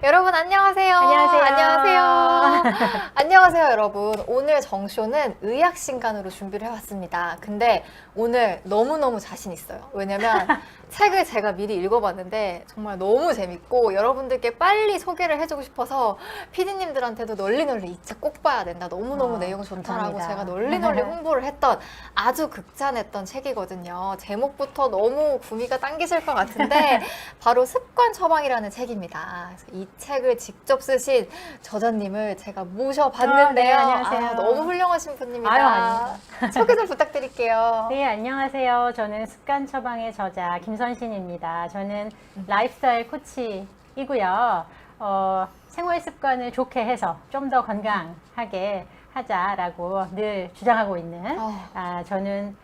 여러분 안녕하세요. 안녕하세요. 안녕하세요. 안녕하세요, 여러분. 오늘 정쇼는 의학신간으로 준비를 해왔습니다. 근데 오늘 너무너무 자신 있어요. 왜냐면 책을 제가 미리 읽어봤는데 정말 너무 재밌고 여러분들께 빨리 소개를 해주고 싶어서 PD님들한테도 널리 이 책 꼭 봐야 된다. 너무너무 내용 좋다라고 감사합니다. 제가 널리 홍보를 했던 아주 극찬했던 책이거든요. 제목부터 너무 구미가 당기실 것 같은데 바로 습관 처방이라는 책입니다. 그래서 이 책을 직접 쓰신 저자님을 제가 모셔봤는데요. 네, 안녕하세요. 너무 훌륭하신 분입니다. 아유, 아닙니다. 소개 좀 부탁드릴게요. 네, 안녕하세요. 저는 습관 처방의 저자 김선신입니다. 저는 라이프스타일 코치이고요. 생활 습관을 좋게 해서 좀 더 건강하게 하자라고 늘 주장하고 있는 저는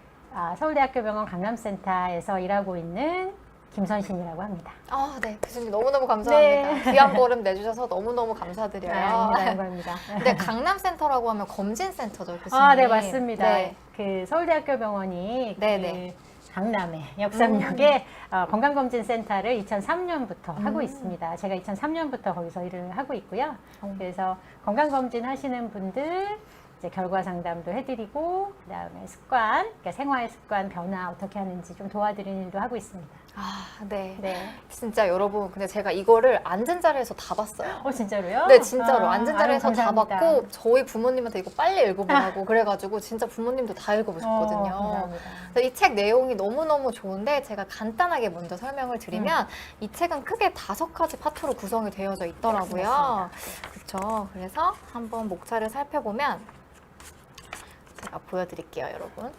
서울대학교 병원 강남센터에서 일하고 있는 김선신이라고 합니다. 네, 교수님 너무너무 감사합니다. 네. 귀한 걸음 내주셔서 너무너무 감사드려요. 영광입니다. 근데 강남센터라고 하면 검진센터죠, 교수님? 네, 맞습니다. 네. 그 서울대학교 병원이 네네. 강남의 역삼역에 건강검진센터를 2003년부터 하고 있습니다. 제가 2003년부터 거기서 일을 하고 있고요. 그래서 건강검진 하시는 분들 이제 결과 상담도 해드리고 그다음에 습관, 그러니까 생활 습관 변화 어떻게 하는지 좀 도와드리는 일도 하고 있습니다. 네. 네. 진짜 여러분, 근데 제가 이거를 앉은 자리에서 다 봤어요. 진짜로요? 네, 진짜로 앉은 자리에서 다 감사합니다. 봤고 저희 부모님한테 이거 빨리 읽어보라고 그래가지고 진짜 부모님도 다 읽어보셨거든요. 감사합니다. 이 책 내용이 너무너무 좋은데 제가 간단하게 먼저 설명을 드리면 이 책은 크게 5가지 파트로 구성이 되어져 있더라고요. 그렇죠. 그래서 한번 목차를 살펴보면 제가 보여드릴게요, 여러분.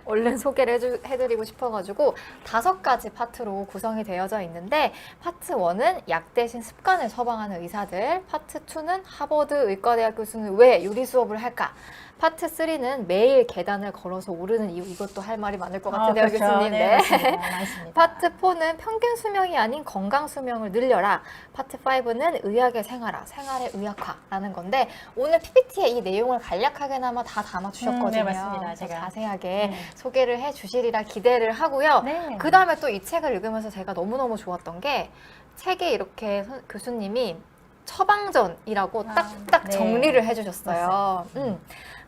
얼른 소개를 해드리고 싶어가지고 5가지 파트로 구성이 되어져 있는데 파트 1은 약 대신 습관을 처방하는 의사들, 파트 2는 하버드 의과대학 교수는 왜 요리 수업을 할까, 파트 3는 매일 계단을 걸어서 오르는 이유, 이것도 할 말이 많을 것 같은데요, 그렇죠. 교수님. 네, 맞습니다. 많습니다. 파트 4는 평균 수명이 아닌 건강 수명을 늘려라. 파트 5는 의학의 생활화, 생활의 의학화라는 건데 오늘 PPT에 이 내용을 간략하게나마 다 담아주셨거든요. 네, 맞습니다. 제가 제가. 자세하게 소개를 해주시리라 기대를 하고요. 네. 그 다음에 또 이 책을 읽으면서 제가 너무너무 좋았던 게 책에 이렇게 교수님이 처방전이라고 딱딱 네. 정리를 해주셨어요.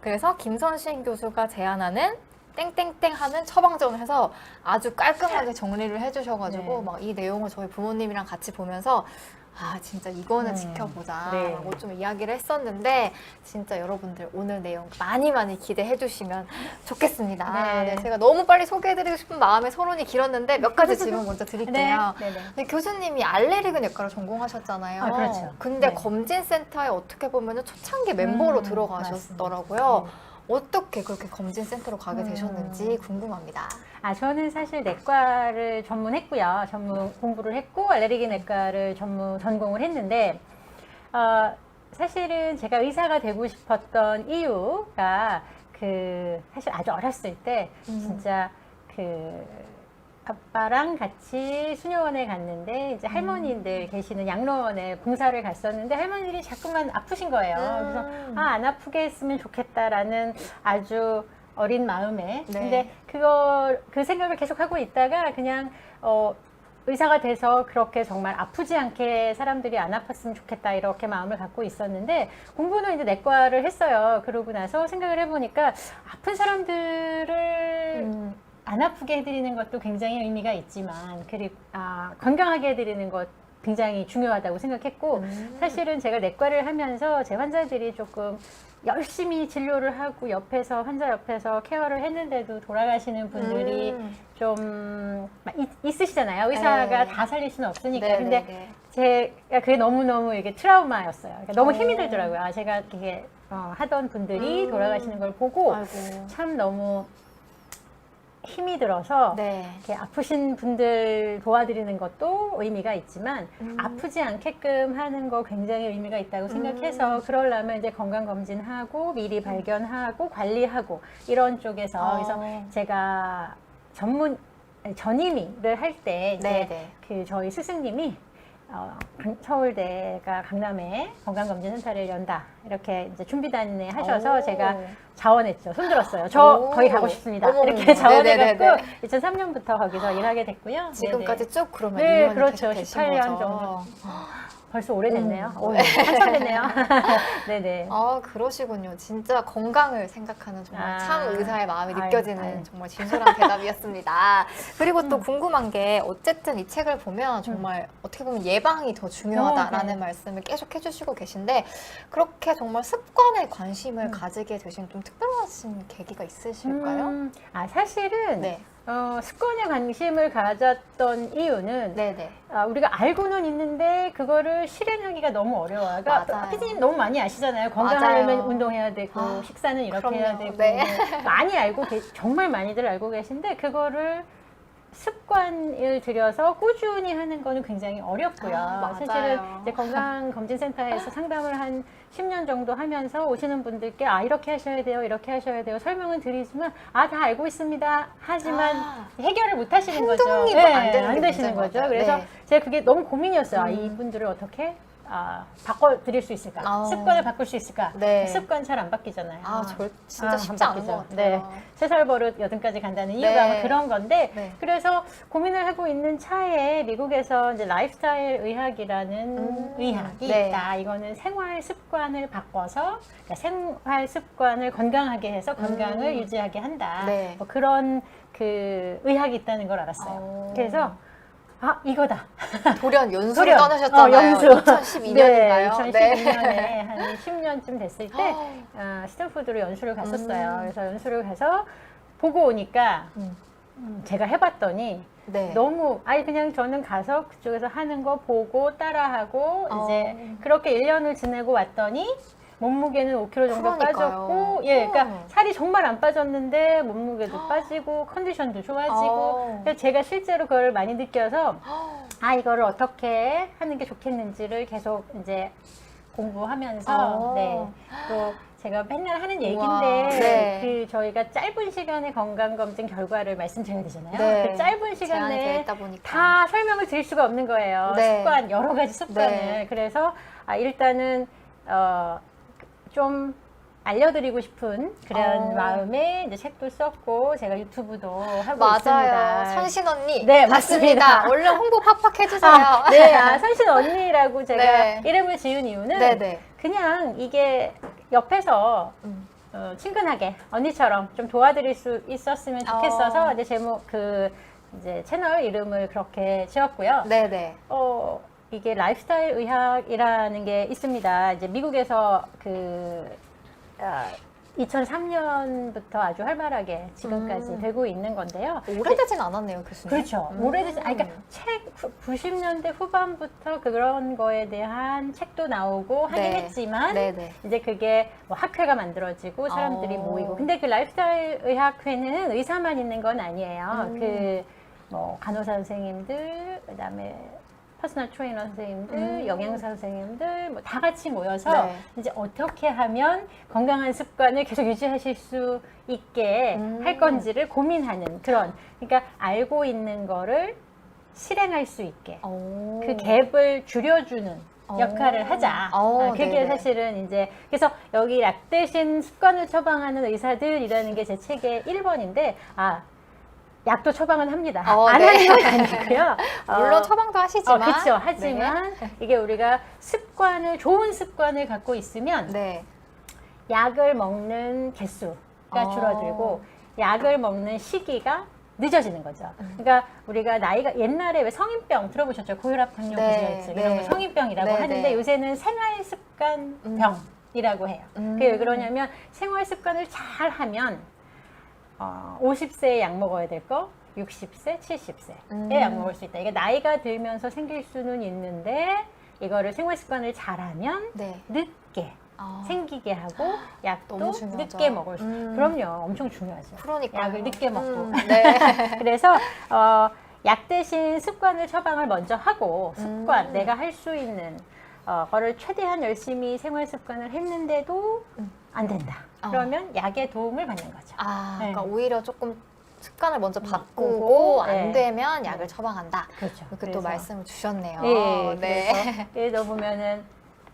그래서 김선신 교수가 제안하는 땡땡땡 하는 처방전을 해서 아주 깔끔하게 정리를 해주셔가지고 네. 막 이 내용을 저희 부모님이랑 같이 보면서 진짜 이거는 지켜보자 네. 라고 좀 이야기를 했었는데 진짜 여러분들 오늘 내용 많이 기대해 주시면 좋겠습니다. 네. 제가 너무 빨리 소개해드리고 싶은 마음에 서론이 길었는데 몇 가지 질문 먼저 드릴게요. 네. 근데 교수님이 알레르기 내과를 전공하셨잖아요. 그렇죠. 근데 네. 검진센터에 어떻게 보면 초창기 멤버로 들어가셨더라고요. 맞습니다. 어떻게 그렇게 검진센터로 가게 되셨는지 궁금합니다. 저는 사실 내과를 전문했고요. 전문 공부를 했고 알레르기 내과를 전공을 했는데 사실은 제가 의사가 되고 싶었던 이유가 사실 아주 어렸을 때 진짜 아빠랑 같이 수녀원에 갔는데 이제 할머니들 계시는 양로원에 봉사를 갔었는데 할머니들이 자꾸만 아프신 거예요. 그래서 안 아프게 했으면 좋겠다라는 아주 어린 마음에 근데 그 생각을 계속 하고 있다가 그냥 의사가 돼서 그렇게 정말 아프지 않게 사람들이 안 아팠으면 좋겠다 이렇게 마음을 갖고 있었는데 공부는 이제 내과를 했어요. 그러고 나서 생각을 해보니까 아픈 사람들을 안 아프게 해드리는 것도 굉장히 의미가 있지만 그리고 건강하게 해드리는 것 굉장히 중요하다고 생각했고 사실은 제가 내과를 하면서 제 환자들이 조금 열심히 진료를 하고 환자 옆에서 케어를 했는데도 돌아가시는 분들이 좀 있으시잖아요. 의사가 다 살릴 수는 없으니까. 근데 제가 그게 너무너무 이게 트라우마였어요. 그러니까 너무 힘이 들더라고요. 제가 이게 하던 분들이 돌아가시는 걸 보고 참 너무 힘이 들어서 이렇게 아프신 분들 도와드리는 것도 의미가 있지만 아프지 않게끔 하는 거 굉장히 의미가 있다고 생각해서 그러려면 이제 건강검진하고 미리 발견하고 관리하고 이런 쪽에서 그래서 제가 전임의를 할 때 이제 저희 스승님이 서울대가 강남에 건강검진센터를 연다 이렇게 이제 준비단에 하셔서 오. 제가 자원했죠. 손들었어요. 저 오. 거기 가고 싶습니다. 어머, 이렇게 자원해갖고 네네네네. 2003년부터 거기서 일하게 됐고요. 지금까지 쭉 그러면 네, 1년이 그렇죠. 되신 18년 거죠. 정도. 벌써 오래됐네요. 네. 한참 됐네요. 네네. 아, 그러시군요. 진짜 건강을 생각하는 정말 참 의사의 마음이 느껴지는 정말 진솔한 대답이었습니다. 그리고 또 궁금한 게 어쨌든 이 책을 보면 정말 어떻게 보면 예방이 더 중요하다라는 네. 말씀을 계속 해주시고 계신데 그렇게 정말 습관에 관심을 가지게 되신 좀 특별하신 계기가 있으실까요? 사실은 네. 습관에 관심을 가졌던 이유는 네네. 우리가 알고는 있는데 그거를 실행하기가 너무 어려워요. 그러니까 맞아요. 피디님 너무 많이 아시잖아요. 건강하려면 맞아요. 운동해야 되고 식사는 이렇게 그럼요. 해야 되고 네. 많이 정말 많이들 알고 계신데 그거를 습관을 들여서 꾸준히 하는 거는 굉장히 어렵고요. 맞아요. 사실은 이제 건강검진센터에서 상담을 한 10년 정도 하면서 오시는 분들께 이렇게 하셔야 돼요, 이렇게 하셔야 돼요 설명은 드리지만 다 알고 있습니다. 하지만 해결을 못 하시는 거죠. 행동이 안 되는 안 게 되시는 문제인 거죠. 것 같아요. 그래서 네. 제가 그게 너무 고민이었어요. 이분들을 어떻게 바꿔드릴 수 있을까? 습관을 바꿀 수 있을까? 네. 습관 잘 안 바뀌잖아요. 진짜 쉽지 않은 것 같아요. 네. 3살 버릇 8까지 간다는 이유가 네. 아마 그런 건데, 네. 그래서 고민을 하고 있는 차에 미국에서 이제 라이프스타일 의학이라는 의학이 네. 있다. 이거는 생활 습관을 바꿔서, 그러니까 생활 습관을 건강하게 해서 건강을 유지하게 한다. 네. 뭐 그런 그 의학이 있다는 걸 알았어요. 그래서 이거다. 돌연 연수를 떠나셨잖아요. 연수. 2012년인가요? 네, 2012년에 한 10년쯤 됐을 때 스탠포드로 연수를 갔었어요. 그래서 연수를 가서 보고 오니까 제가 해봤더니 네. 너무 그냥 저는 가서 그쪽에서 하는 거 보고 따라하고 이제 그렇게 1년을 지내고 왔더니 몸무게는 5kg 정도 그러니까요. 빠졌고, 그러니까 살이 정말 안 빠졌는데 몸무게도 빠지고 컨디션도 좋아지고. 그래서 제가 실제로 그걸 많이 느껴서 이거를 어떻게 하는 게 좋겠는지를 계속 이제 공부하면서 또 제가 맨날 하는 얘기인데 네. 그 저희가 짧은 시간에 건강검진 결과를 말씀드려야 되잖아요. 네. 그 짧은 제한이 시간에 되어 있다 보니까. 다 설명을 드릴 수가 없는 거예요. 네. 습관, 여러 가지 습관을. 네. 그래서 일단은 좀 알려드리고 싶은 그런 마음에 이제 책도 썼고 제가 유튜브도 하고 맞아요. 있습니다. 선신 언니. 네, 맞습니다. 맞습니다. 얼른 홍보 팍팍 해주세요. 네, 선신 언니라고 제가 네. 이름을 지은 이유는 네네. 그냥 이게 옆에서 친근하게 언니처럼 좀 도와드릴 수 있었으면 좋겠어서 이제 제목 이제 채널 이름을 그렇게 지었고요. 네네. 이게 라이프스타일 의학이라는 게 있습니다. 이제 미국에서 2003년부터 아주 활발하게 지금까지 되고 있는 건데요. 오래되진 않았네요, 교수님. 그렇죠. 오래되지, 그러니까 90년대 후반부터 그런 거에 대한 책도 나오고 하긴 네. 했지만 네네. 이제 그게 뭐 학회가 만들어지고 사람들이 모이고. 근데 그 라이프스타일 의학회는 의사만 있는 건 아니에요. 뭐 간호사 선생님들, 그다음에 퍼스널 트레이너 선생님들, 영양사 선생님들 뭐 다 같이 모여서 네. 이제 어떻게 하면 건강한 습관을 계속 유지하실 수 있게 할 건지를 고민하는 그런, 그러니까 알고 있는 거를 실행할 수 있게 그 갭을 줄여주는 역할을 하자. 그게 네네. 사실은 이제 그래서 여기 약 대신 습관을 처방하는 의사들이라는 게 제 책의 1번인데 약도 처방은 합니다. 안 네. 하는 건 아니고요. 물론 처방도 하시지만. 그렇죠. 하지만 이게 우리가 좋은 습관을 갖고 있으면 네. 약을 먹는 개수가 줄어들고 약을 먹는 시기가 늦어지는 거죠. 그러니까 우리가 나이가 옛날에 왜 성인병 들어보셨죠? 고혈압, 당뇨, 고지혈증 이런 거 성인병이라고 하는데 요새는 생활습관병이라고 해요. 그게 왜 그러냐면 생활습관을 잘 하면 50세에 약 먹어야 될 거 60세, 70세에 약 먹을 수 있다. 이게 나이가 들면서 생길 수는 있는데 이거를 생활습관을 잘하면 늦게 생기게 하고 약도 너무 중요하죠. 늦게 먹을 수 그럼요. 엄청 중요하죠. 그러니까요. 약을 늦게 먹고. 네. 그래서 약 대신 습관을 처방을 먼저 하고 습관, 내가 할 수 있는 거를 최대한 열심히 생활 습관을 했는데도 안 된다. 그러면 약의 도움을 받는 거죠. 그러니까 오히려 조금 습관을 먼저 바꾸고, 바꾸고 안 네. 되면 약을 네. 처방한다. 그렇죠. 이렇게 그래서, 또 말씀을 주셨네요. 예, 네. 그래서 예를 들어 보면은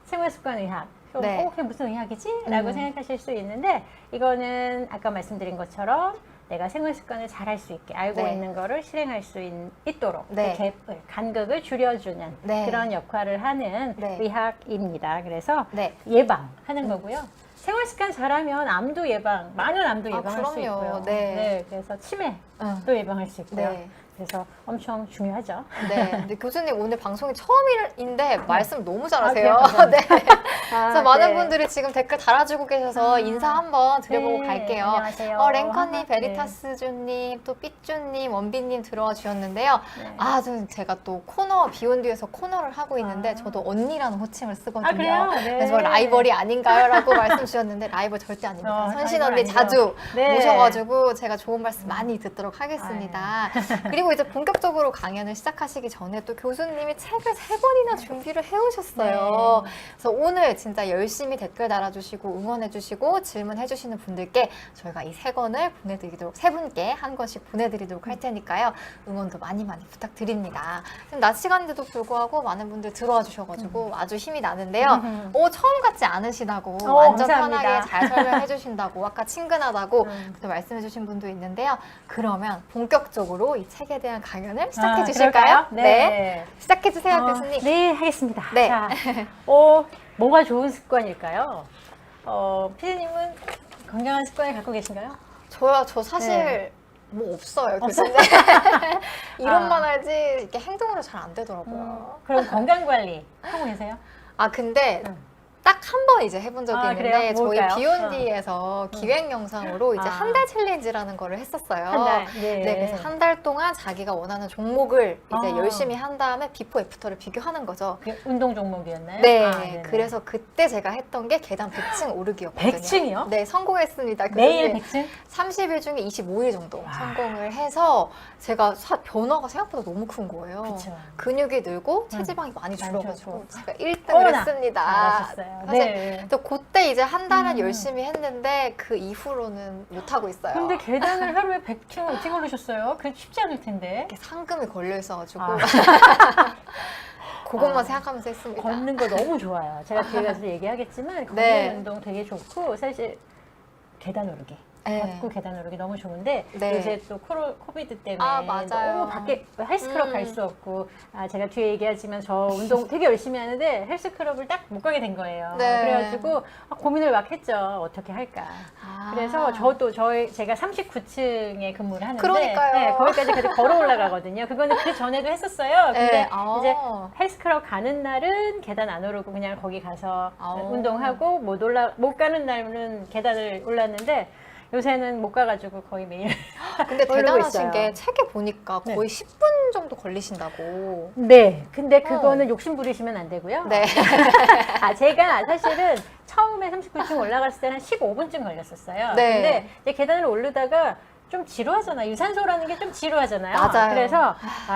생활습관의학. 좀, 네. 그게 무슨 의학이지? 라고 생각하실 수 있는데, 이거는 아까 말씀드린 것처럼 내가 생활습관을 잘 할 수 있게, 알고 네. 있는 거를 실행할 수 있도록 네. 그 갭을, 간극을 줄여주는 네. 그런 역할을 하는 네. 의학입니다. 그래서 네. 예방하는 거고요. 생활습관 잘하면 암도 예방, 많은 암도 아, 예방할 수 그럼요. 있고요. 네. 그래서 치매도 응. 예방할 수 있고요. 네. 그래서 엄청 중요하죠. 네. 근데 교수님 오늘 방송이 처음인데 말씀 너무 잘하세요. 그래요? 감사합니다. 네. 그래서 많은 네. 분들이 지금 댓글 달아주고 계셔서 인사 한번 드려보고 네, 갈게요. 안녕하세요. 랭커님, 네. 베리타스주님, 또 삐쭈님, 원빈님 들어와 주셨는데요. 네. 아, 제가 또 비욘드에서 코너를 하고 있는데 저도 언니라는 호칭을 쓰거든요. 그래요? 네. 그래서 라이벌이 아닌가요? 라고 말씀 주셨는데 라이벌 절대 아닙니다. 선신 언니 라이벌 자주 네. 모셔가지고 제가 좋은 말씀 많이 듣도록 하겠습니다. 그리고 이제 본격적으로 강연을 시작하시기 전에 또 교수님이 책을 3권이나 준비를 해오셨어요. 네. 그래서 오늘 진짜 열심히 댓글 달아주시고 응원해주시고 질문해주시는 분들께 저희가 이 3권을 보내드리도록 3분께 한 권씩 보내드리도록 할 테니까요. 응원도 많이 많이 부탁드립니다. 지금 낮 시간인데도 불구하고 많은 분들 들어와 주셔가지고 아주 힘이 나는데요. 처음 같지 않으시다고 완전 감사합니다. 편하게 잘 설명해 주신다고 아까 친근하다고 음. 또 말씀해 주신 분도 있는데요. 그러면 본격적으로 이 책에 대한 강연을 시작해 주실까요? 그럴까요? 네. 시작해 주세요, 교수님. 네, 하겠습니다. 네. 자, 뭐가 좋은 습관일까요? 피디님은 건강한 습관을 갖고 계신가요? 저 사실 네. 뭐 없어요, 교수님. 이론만 알지 이렇게 행동으로 잘 안 되더라고요. 그럼 건강 관리 하고 계세요? 아, 근데 응. 딱 한 번 이제 해본 적이 아, 있는데 그래요? 저희 뭘까요? 비욘디에서 기획 영상으로 이제 아. 한 달 챌린지라는 거를 했었어요. 한 달. 네. 네, 그래서 한 달 동안 자기가 원하는 종목을 이제 아. 열심히 한 다음에 비포 애프터를 비교하는 거죠. 그 운동 종목이었나요? 네, 아, 네네. 그래서 그때 제가 했던 게 계단 100층 오르기였거든요. 100층이요? 네, 성공했습니다. 매일 교수님. 100층? 30일 중에 25일 정도 와. 성공을 해서 제가 변화가 생각보다 너무 큰 거예요. 그쵸. 근육이 늘고 체지방이 많이 줄어가지고 줄었어. 제가 1등을 어머나. 했습니다. 잘하셨어요. 사실 네. 또 그때 이제 한 달은 열심히 했는데 그 이후로는 못하고 있어요. 근데 계단을 하루에 100층 어떻게 오르셨어요? 그게 쉽지 않을 텐데. 이렇게 상금이 걸려 있어가지고 아. 그것만 아. 생각하면서 했습니다. 걷는 거 너무 좋아요. 제가 뒤에 가서 얘기하겠지만 걷는 네. 운동 되게 좋고 사실 계단 오르기. 네. 걷고 계단 오르기 너무 좋은데 네. 요새 또 코비드 때문에 아, 맞아요. 너무 밖에 헬스클럽 갈 수 없고 제가 뒤에 얘기하지만 저 운동 되게 열심히 하는데 헬스클럽을 딱 못 가게 된 거예요. 네. 그래가지고 고민을 막 했죠. 어떻게 할까. 아. 그래서 제가 39층에 근무를 하는데 그러니까요. 네, 거기까지 걸어 올라가거든요. 그거는 그 전에도 했었어요. 근데 네. 아. 이제 헬스클럽 가는 날은 계단 안 오르고 그냥 거기 가서 아. 운동하고 못 가는 날은 계단을 올랐는데 요새는 못 가가지고 거의 매일 근데 오르고 대단하신 있어요. 게 책에 보니까 네. 거의 10분 정도 걸리신다고. 네, 근데 그거는 욕심 부리시면 안 되고요. 네. 제가 사실은 처음에 39층 올라갔을 때는 15분쯤 걸렸었어요. 네. 근데 이제 계단을 오르다가 좀 지루하잖아요. 유산소라는 게 좀 지루하잖아요. 맞아요. 그래서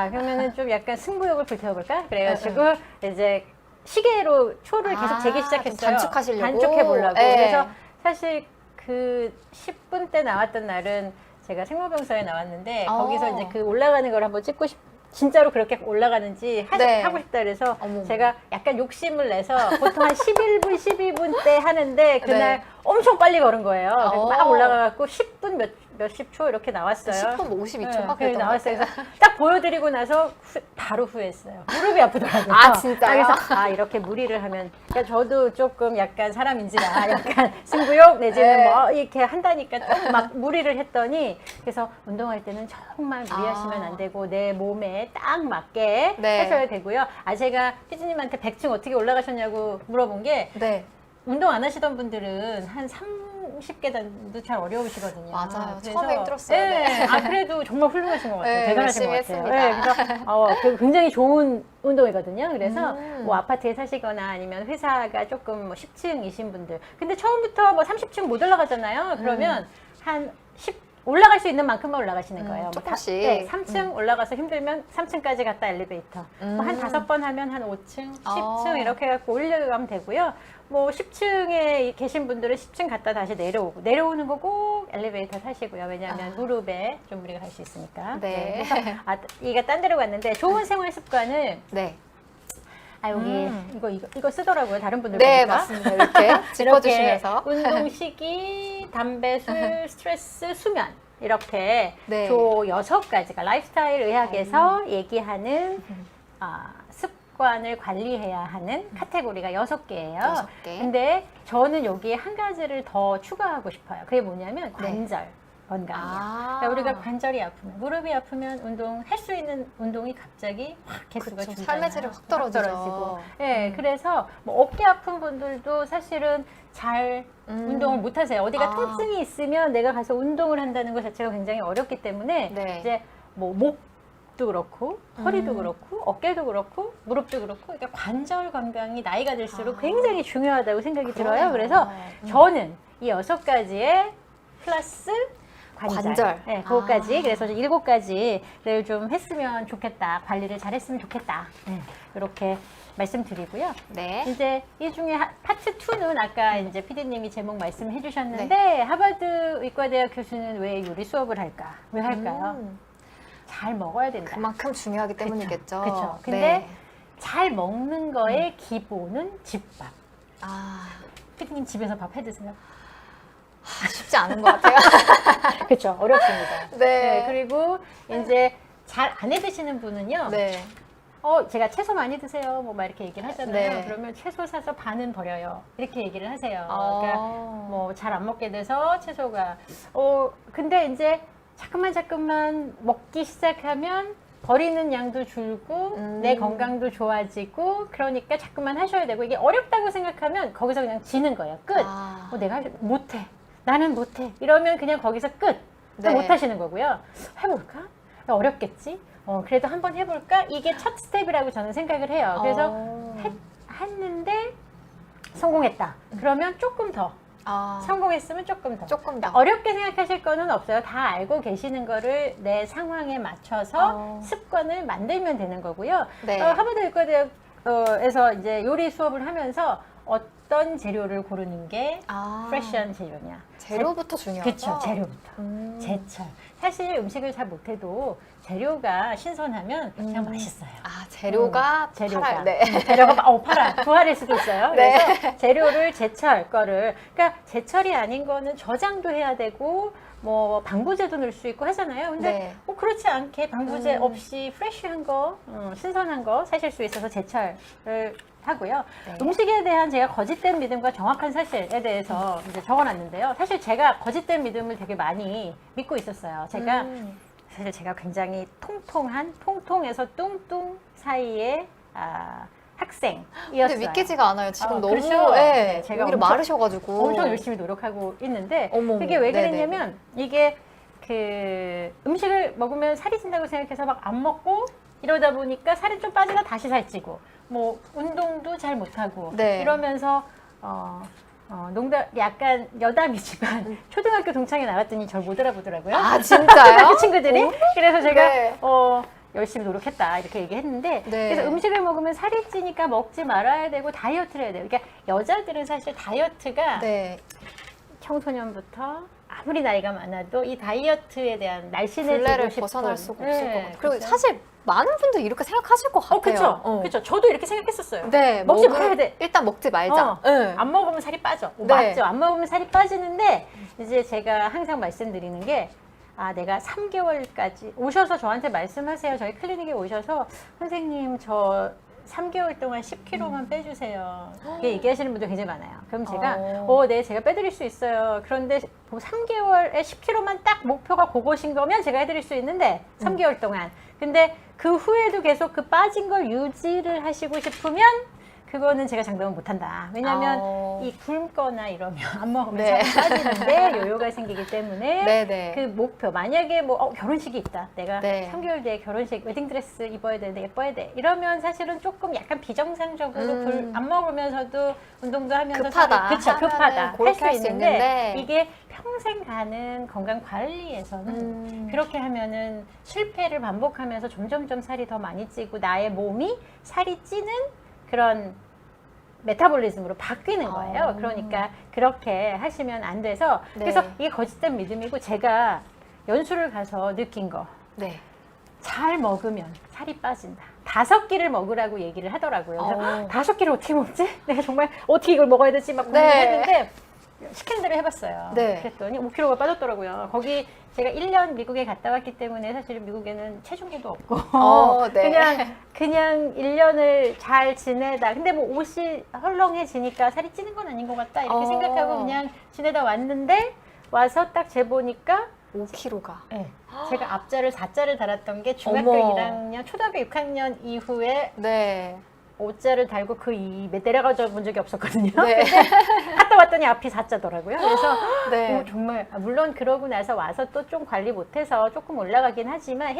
그러면은 좀 약간 승부욕을 불태워볼까? 그래가지고 이제 시계로 초를 계속 재기 좀 시작했어요. 단축하시려고. 단축해보려고. 네. 그래서 사실 그 10분 때 나왔던 날은 제가 생로병사에 나왔는데 거기서 이제 그 올라가는 걸 한번 찍고 진짜로 그렇게 올라가는지 네. 하고 싶다 그래서 어머. 제가 약간 욕심을 내서 보통 한 11분, 12분 때 하는데 그날 네. 엄청 빨리 걸은 거예요. 그래서 막 어. 올라가갖고 10분 몇십 초 이렇게 나왔어요. 10분 52초가 그래서 나왔어요. 그래서 딱 보여드리고 나서 바로 후회했어요. 무릎이 아프더라고요. 아, 진짜요? 그래서 이렇게 무리를 하면 그러니까 저도 조금 약간 사람인지라 약간 승부욕 내지는 네. 뭐 이렇게 한다니까 좀 막 무리를 했더니 그래서 운동할 때는 정말 무리하시면 안 되고 내 몸에 딱 맞게 네. 하셔야 되고요. 제가 피디님한테 100층 어떻게 올라가셨냐고 물어본 게 네. 운동 안 하시던 분들은 한 30계단도 잘 어려우시거든요. 맞아요. 그래서, 처음에 힘들었어요. 네. 그래도 정말 훌륭하신 것 같아요. 네, 대단하신 것 열심히 같아요. 했습니다. 그래서 굉장히 좋은 운동이거든요. 그래서 음. 뭐 아파트에 사시거나 아니면 회사가 조금 뭐 10층이신 분들. 근데 처음부터 뭐 30층 못 올라가잖아요. 그러면 한 올라갈 수 있는 만큼만 올라가시는 거예요. 조금씩. 네, 3층 올라가서 힘들면 3층까지 갔다 엘리베이터. 뭐한 5번 하면 한 5층, 10층 이렇게 해갖고 올라가면 되고요. 뭐 10층에 계신 분들은 10층 갔다 다시 내려오는 거 꼭 엘리베이터 타시고요. 왜냐하면 무릎에 좀 무리가 갈 수 있으니까. 네. 그래서 이가 딴 데로 갔는데 좋은 생활 습관을 네. 여기 이거 쓰더라고요. 다른 분들 네, 보니까. 맞습니다. 이렇게 짚어주시면서. 운동 시기, 담배, 술, 스트레스, 수면 이렇게 네. 조 6가지가 라이프스타일 의학에서 얘기하는 습관을 관리해야 하는 카테고리가 6개예요. 6개. 근데 저는 여기에 한 가지를 더 추가하고 싶어요. 그게 뭐냐면 관절. 건강이야. 그러니까 우리가 관절이 아프면, 무릎이 아프면 할 수 있는 운동이 갑자기 확 개수가 줄잖아요. 삶의 질이 확 떨어지죠. 네, 그래서 뭐 어깨 아픈 분들도 사실은 잘 운동을 못 하세요. 어디가 통증이 있으면 내가 가서 운동을 한다는 것 자체가 굉장히 어렵기 때문에 네. 이제 뭐 목도 그렇고 허리도 그렇고 어깨도 그렇고 무릎도 그렇고 그러니까 관절 건강이 나이가 들수록 굉장히 중요하다고 생각이 들어요. 그래서 저는 이 6가지의 플러스 관절. 네, 그거까지. 그래서 7가지를 좀 했으면 좋겠다. 관리를 잘 했으면 좋겠다. 네, 이렇게 말씀드리고요. 네. 이제 이 중에 파트 2는 아까 이제 PD님이 제목 말씀해 주셨는데 하버드 의과대학 교수는 왜 요리 수업을 할까? 왜 할까요? 잘 먹어야 된다. 그만큼 중요하기 때문이겠죠. 그렇죠. 근데 네. 잘 먹는 거의 기본은 집밥. PD님 집에서 밥 해 드세요? 쉽지 않은 것 같아요. 그렇죠. 어렵습니다. 네. 그리고 이제 잘 안 해 드시는 분은요. 네. 제가 채소 많이 드세요. 뭐 막 이렇게 얘기를 하잖아요. 네. 그러면 채소 사서 반은 버려요. 이렇게 얘기를 하세요. 그러니까 아. 뭐 잘 안 먹게 돼서 채소가 근데 이제 자꾸만 먹기 시작하면 버리는 양도 줄고 내 건강도 좋아지고 그러니까 자꾸만 하셔야 되고 이게 어렵다고 생각하면 거기서 그냥 지는 거예요. 끝. 내가 못해. 나는 못해. 이러면 그냥 거기서 끝. 네. 못 하시는 거고요. 해볼까? 어렵겠지? 그래도 한번 해볼까? 이게 첫 스텝이라고 저는 생각을 해요. 그래서 했는데 성공했다. 그러면 조금 더. 성공했으면 조금 더. 조금 더. 어렵게 생각하실 거는 없어요. 다 알고 계시는 거를 내 상황에 맞춰서 습관을 만들면 되는 거고요. 네. 하버드 의과대학에서 이제 요리 수업을 하면서 어떤 재료를 고르는 게 프레시한 재료냐. 재료부터 중요하죠. 그렇죠. 재료부터. 제철. 사실 음식을 잘 못해도 재료가 신선하면 그냥 맛있어요. 재료가 팔아요. 네. 재료가 팔아. 부활일 수도 있어요. 네. 그래서 재료를 제철 거를 그러니까 제철이 아닌 거는 저장도 해야 되고 뭐 방부제도 넣을 수 있고 하잖아요. 근데 그렇지 않게 방부제 없이 프레시한 거, 신선한 거 사실 수 있어서 제철을 하고요. 네. 음식에 대한 제가 거짓된 믿음과 정확한 사실에 대해서 이제 적어놨는데요. 사실 제가 거짓된 믿음을 되게 많이 믿고 있었어요. 사실 제가 굉장히 통통해서 뚱뚱 사이의 학생이었어요. 근데 믿기지가 않아요. 지금 너무 그렇죠? 네, 제가 오히려 마르셔가지고 엄청 열심히 노력하고 있는데 어머머. 그게 왜 네네. 그랬냐면 이게 그 음식을 먹으면 살이 찐다고 생각해서 막 안 먹고 이러다 보니까 살이 좀 빠지다 다시 살찌고 뭐 운동도 잘 못하고 네. 이러면서 농담 약간 여담이지만 초등학교 동창회 나갔더니 절 못 알아보더라고요. 진짜요? 그 친구들이. 그래서 제가 네. 열심히 노력했다 이렇게 얘기했는데 네. 그래서 음식을 먹으면 살이 찌니까 먹지 말아야 되고 다이어트를 해야 돼요. 그러니까 여자들은 사실 다이어트가 청소년부터 아무리 나이가 많아도 이 다이어트에 대한 날씬해지고 굴레를 싶은 벗어날 수가 없을 것 같아요. 그리고 그렇죠? 사실 많은 분들이 이렇게 생각하실 것 같아요. 그렇죠. 저도 이렇게 생각했었어요. 네, 먹지 말아야 돼. 일단 먹지 말자. 네. 안 먹으면 살이 빠져. 네. 맞죠? 안 먹으면 살이 빠지는데 이제 제가 항상 말씀드리는 게 내가 3개월까지 오셔서 저한테 말씀하세요. 저희 클리닉에 오셔서 선생님 저 3개월 동안 10kg만 빼주세요. 이렇게 얘기하시는 분들 굉장히 많아요. 그럼 제가 네, 제가 빼드릴 수 있어요. 그런데 3개월에 10kg만 딱 목표가 그것인 거면 제가 해드릴 수 있는데 3개월 동안. 근데 그 후에도 계속 그 빠진 걸 유지를 하시고 싶으면 그거는 제가 장담은 못한다. 왜냐하면 이 굶거나 이러면 안 먹으면 네. 살이 빠지는데 요요가 생기기 때문에 네네. 그 목표 만약에 뭐 결혼식이 있다. 내가 네. 3개월 뒤에 결혼식 웨딩드레스 입어야 되는데 예뻐야 돼. 이러면 사실은 조금 약간 비정상적으로 안 먹으면서도 운동도 하면서 급하다. 그쵸, 급하다 할 수 할 수 있는데 이게 평생 가는 건강 관리에서는 그렇게 하면은 실패를 반복하면서 점점점 살이 더 많이 찌고 나의 몸이 살이 찌는 그런 메타볼리즘으로 바뀌는 거예요. 그러니까 그렇게 하시면 안 돼서 네. 그래서 이게 거짓된 믿음이고 제가 연수를 가서 느낀 거 네. 잘 먹으면 살이 빠진다. 5끼를 먹으라고 얘기를 하더라고요. 그래서 5끼를 어떻게 먹지? 내가 정말 어떻게 이걸 먹어야 되지? 막 고민했는데 시킨 대로 해봤어요. 네. 그랬더니 5kg가 빠졌더라고요. 거기 제가 1년 미국에 갔다 왔기 때문에 사실 미국에는 체중계도 없고 네. 그냥 1년을 잘 지내다. 근데 뭐 옷이 헐렁해지니까 살이 찌는 건 아닌 것 같다 이렇게 생각하고 그냥 지내다 왔는데 와서 딱 재보니까 5kg가. 네. 제가 앞자를 4자를 달았던 게 중학교 어머. 1학년, 초등학교 6학년 이후에 네. 5자를 달고 그 내려가져 본 적이 없었거든요. 네. 갔다 왔더니 앞이 4자더라고요. 그래서 네. 정말 물론 그러고 나서 와서 또 좀 관리 못해서 조금 올라가긴 했지만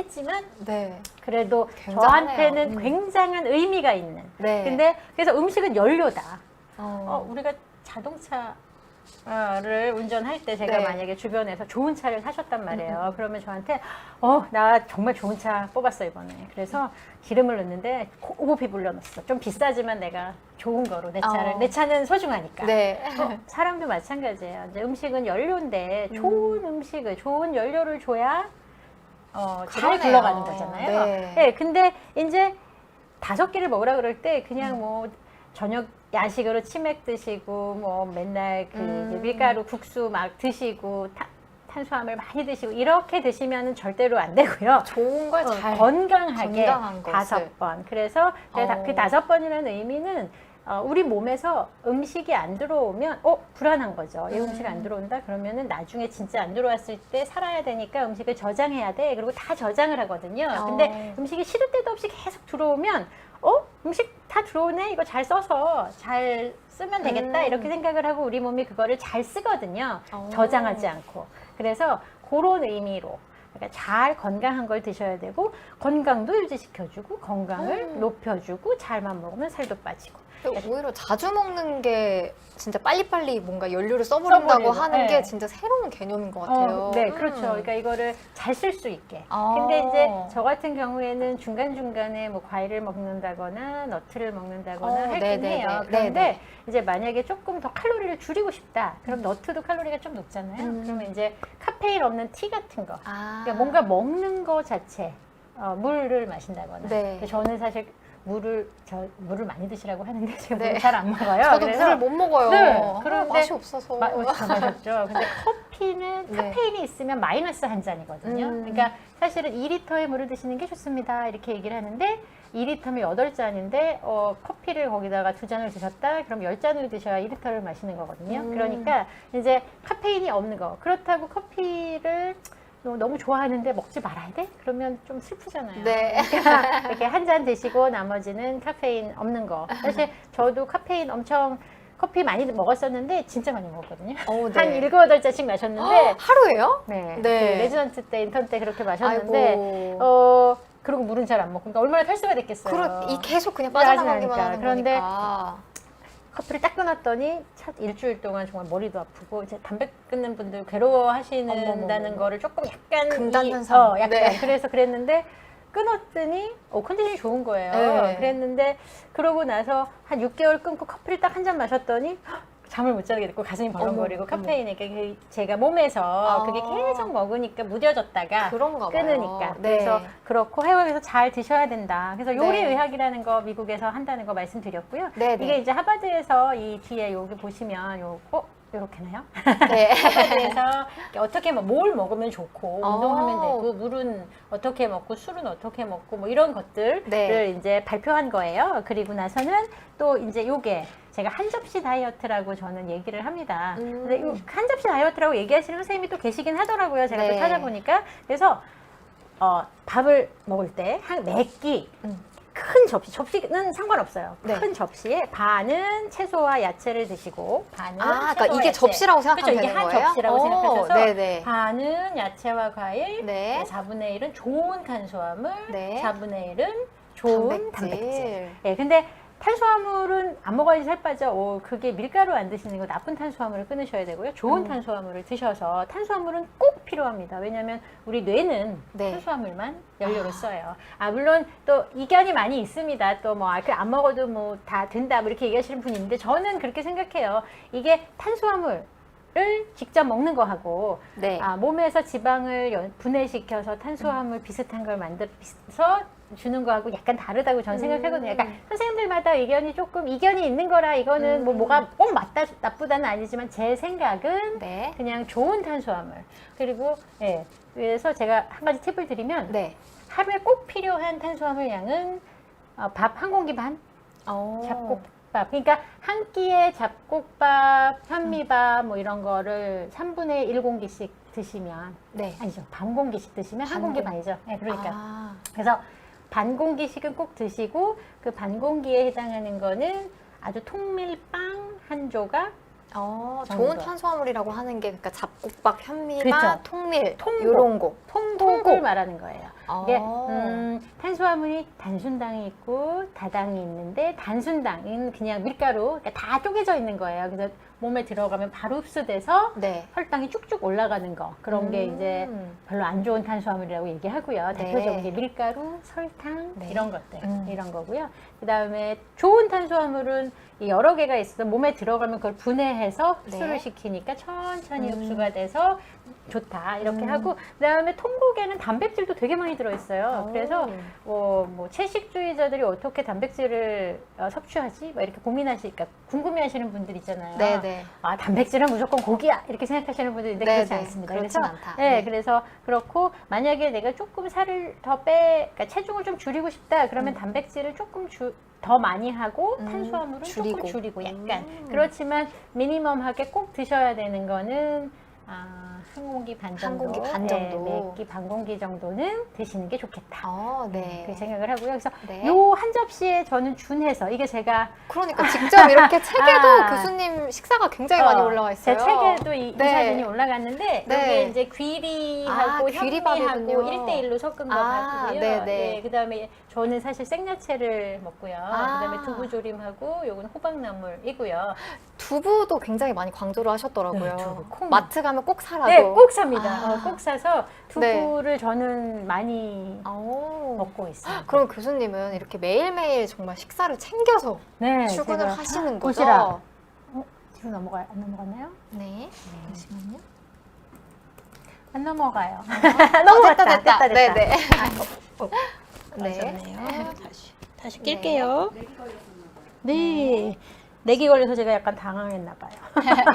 네. 그래도 굉장하네요. 저한테는 굉장한 의미가 있는. 네. 근데 그래서 음식은 연료다. 어. 우리가 자동차를 운전할 때 제가 네. 만약에 주변에서 좋은 차를 사셨단 말이에요. 그러면 저한테 나 정말 좋은 차 뽑았어 이번에. 그래서 기름을 넣는데 고급이 불려놨어. 좀 비싸지만 내가 좋은 거로 내 차를 내 차는 소중하니까. 네. 사람도 마찬가지예요. 이제 음식은 연료인데 좋은 음식을 좋은 연료를 줘야 잘 그러네요. 굴러가는 거잖아요. 네. 네, 근데 이제 5끼를 먹으라 그럴 때 그냥 뭐 저녁 야식으로 치맥 드시고 뭐 맨날 그 밀가루 국수 막 드시고 탄수화물 많이 드시고 이렇게 드시면은 절대로 안 되고요. 좋은 걸 잘 건강하게 건강한 것을. 5번. 그래서 그 5번이라는 의미는 우리 몸에서 음식이 안 들어오면 불안한 거죠. 이 음식 안 들어온다 그러면은 나중에 진짜 안 들어왔을 때 살아야 되니까 음식을 저장해야 돼. 그리고 다 저장을 하거든요. 근데 음식이 시도 때도 없이 계속 들어오면 음식 다 들어오네. 이거 잘 써서 잘 쓰면 되겠다. 이렇게 생각을 하고 우리 몸이 그거를 잘 쓰거든요. 저장하지 않고. 그래서 그런 의미로 그러니까 잘 건강한 걸 드셔야 되고 건강도 유지시켜주고 건강을 높여주고 잘만 먹으면 살도 빠지고. 오히려 자주 먹는 게 진짜 빨리빨리 뭔가 연료를 써버린다고 하는 네. 게 진짜 새로운 개념인 것 같아요. 네, 그렇죠. 그러니까 이거를 잘 쓸 수 있게. 아. 근데 이제 저 같은 경우에는 중간중간에 뭐 과일을 먹는다거나 너트를 먹는다거나 하긴 네네네. 해요. 그런데 네네. 이제 만약에 조금 더 칼로리를 줄이고 싶다. 그럼 너트도 칼로리가 좀 높잖아요. 그러면 이제 카페인 없는 티 같은 거. 그러니까 뭔가 먹는 거 자체, 물을 마신다거나. 네. 저는 사실 물을 많이 드시라고 하는데 제가 네. 물을 잘 안 먹어요. 저도 그래서 물을 못 먹어요. 네, 그런데 맛이 없어서. 다 마셨죠. 근데 커피는 네. 카페인이 있으면 마이너스 한 잔이거든요. 그러니까 사실은 2리터의 물을 드시는 게 좋습니다. 이렇게 얘기를 하는데 2리터면 8잔인데 커피를 거기다가 2잔을 드셨다? 그럼 10잔을 드셔야 2리터를 마시는 거거든요. 그러니까 이제 카페인이 없는 거. 그렇다고 커피를 너무 좋아하는데 먹지 말아야 돼? 그러면 좀 슬프잖아요. 네. 그러니까 이렇게 한 잔 드시고 나머지는 카페인 없는 거. 사실 저도 카페인 커피 많이 먹었었는데 진짜 많이 먹었거든요. 네. 한 7, 8잔씩 마셨는데 하루에요? 네. 네. 그 레지던트 때 인턴 때 그렇게 마셨는데 아이고. 그리고 물은 잘 안 먹고 그러니까 얼마나 탈수가 됐겠어요. 계속 그냥 빠져나가니까. 빠져나가기만 하는 그런데 거니까. 커피를 딱 끊었더니 일주일 동안 정말 머리도 아프고 이제 담배 끊는 분들 괴로워하시는다는 어머머머. 거를 조금 약간 금단현상. 약간 네. 그래서 그랬는데 끊었더니 컨디션이 좋은 거예요. 네. 그랬는데 그러고 나서 한 6개월 끊고 커피를 딱 한 잔 마셨더니 잠을 못 자게 됐고 가슴이 벌렁거리고 카페인에 제가 몸에서 그게 계속 먹으니까 무뎌졌다가 그런가 봐요. 끊으니까. 네. 그래서 그렇고 해외에서 잘 드셔야 된다. 그래서 네. 요리의학이라는 거 미국에서 한다는 거 말씀드렸고요. 네, 네. 이게 이제 하버드에서 이 뒤에 여기 보시면 이렇게나요? 네. 하버드에서 어떻게 뭘 먹으면 좋고 운동하면 어. 되고 물은 어떻게 먹고 술은 어떻게 먹고 뭐 이런 것들을 네. 이제 발표한 거예요. 그리고 나서는 또 이제 요게 제가 한 접시 다이어트라고 저는 얘기를 합니다. 근데 이 한 접시 다이어트라고 얘기하시는 선생님이 또 계시긴 하더라고요. 제가 또 네. 찾아보니까. 그래서 밥을 먹을 때 한 4끼 큰 접시는 상관없어요. 네. 큰 접시에 반은 채소와 야채를 드시고 반은 그러니까 채소와 이게 야채. 접시라고 생각하면 그렇죠. 이게 되는 한 거예요? 접시라고 생각하셔서 네네. 반은 야채와 과일, 네. 4분의 1은 좋은 탄수화물, 네. 4분의 1은 좋은 단백질. 예, 근데 탄수화물은 안 먹어야지 살 빠져. 그게 밀가루 안 드시는 거 나쁜 탄수화물을 끊으셔야 되고요. 좋은 탄수화물을 드셔서 탄수화물은 꼭 필요합니다. 왜냐하면 우리 뇌는 네. 탄수화물만 연료로 써요. 물론 또 이견이 많이 있습니다. 또 뭐 안 먹어도 뭐 다 된다 뭐 이렇게 얘기하시는 분이 있는데 저는 그렇게 생각해요. 이게 탄수화물 을 직접 먹는 거하고 네. 몸에서 지방을 분해시켜서 탄수화물 비슷한 걸 만들어서 주는 거하고 약간 다르다고 저는 생각하거든요. 약간 선생님들마다 이견이 있는 거라 이거는 뭐가 꼭 맞다 나쁘다는 아니지만 제 생각은 네. 그냥 좋은 탄수화물. 그리고 그래서 제가 한 가지 팁을 드리면 네. 하루에 꼭 필요한 탄수화물 양은 밥 한 공기 반, 잡곡밥. 그러니까 한 끼에 잡곡밥, 현미밥 뭐 이런 거를 3분의 1공기씩 드시면 네. 아니죠. 반 공기씩 드시면 한 공기 반 반이죠. 네, 그러니까. 아. 그래서 반 공기씩은 꼭 드시고 그 반 공기에 해당하는 거는 아주 통밀빵 한 조각 좋은 정도. 탄수화물이라고 하는 게 그러니까 잡곡밥, 현미밥, 그렇죠. 통밀, 통곡. 요런 거. 통곡을 말하는 거예요. 이게 아. 탄수화물이 단순당이 있고 다당이 있는데 단순당은 그냥 밀가루 그러니까 다 쪼개져 있는 거예요. 그래서 몸에 들어가면 바로 흡수돼서 네. 혈당이 쭉쭉 올라가는 거 그런 게 이제 별로 안 좋은 탄수화물이라고 얘기하고요. 네. 대표적인 게 밀가루, 설탕 네. 이런 것들 이런 거고요. 그 다음에 좋은 탄수화물은 여러 개가 있어서 몸에 들어가면 그걸 분해해서 흡수를 네. 시키니까 천천히 흡수가 돼서 좋다 이렇게 하고 그다음에 통곡에는 단백질도 되게 많이 들어있어요. 그래서 뭐 채식주의자들이 어떻게 단백질을 섭취하지? 막 이렇게 고민하시니까 궁금해하시는 분들 있잖아요. 네네. 단백질은 무조건 고기야 이렇게 생각하시는 분들인데 그렇지 네네. 않습니다. 그렇진 그래서 않다. 네, 네. 그래서 그렇고 만약에 내가 조금 살을 그러니까 체중을 좀 줄이고 싶다 그러면 단백질을 조금 더 많이 하고 탄수화물은 조금 줄이고 약간 그렇지만 미니멈하게 꼭 드셔야 되는 거는 한 공기 반 정도, 한 공기 반 정도. 네, 반 공기 정도는 드시는 게 좋겠다. 네. 그 생각을 하고요. 그래서 네. 요 한 접시에 저는 준해서 이게 제가 그러니까 직접 이렇게 책에도 아. 교수님 식사가 굉장히 많이 올라와 있어요. 제 책에도 이 네. 사진이 올라갔는데 네. 이게 이제 귀리하고 현미하고 귀리밥이군요. 1대1로 섞은 거 같고요. 네네. 네, 그다음에 저는 사실 생야채를 먹고요. 그다음에 두부조림하고 요건 호박나물이고요. 두부도 굉장히 많이 강조를 하셨더라고요. 네, 두부, 콩. 마트 가면 꼭 사라고. 네, 꼭 삽니다. 꼭 사서 네. 두부를 저는 많이 오. 먹고 있어요. 그럼 교수님은 이렇게 매일매일 정말 식사를 챙겨서 네, 출근을 제가 하시는 거죠? 보시라. 뒤로 안 넘어갔나요? 네. 잠시만요. 안 넘어가요. 넘어갔다. 됐다. 됐다. 네네. 맞았네요. 다시 네. 낄게요. 네. 내기 걸려서 제가 약간 당황했나 봐요.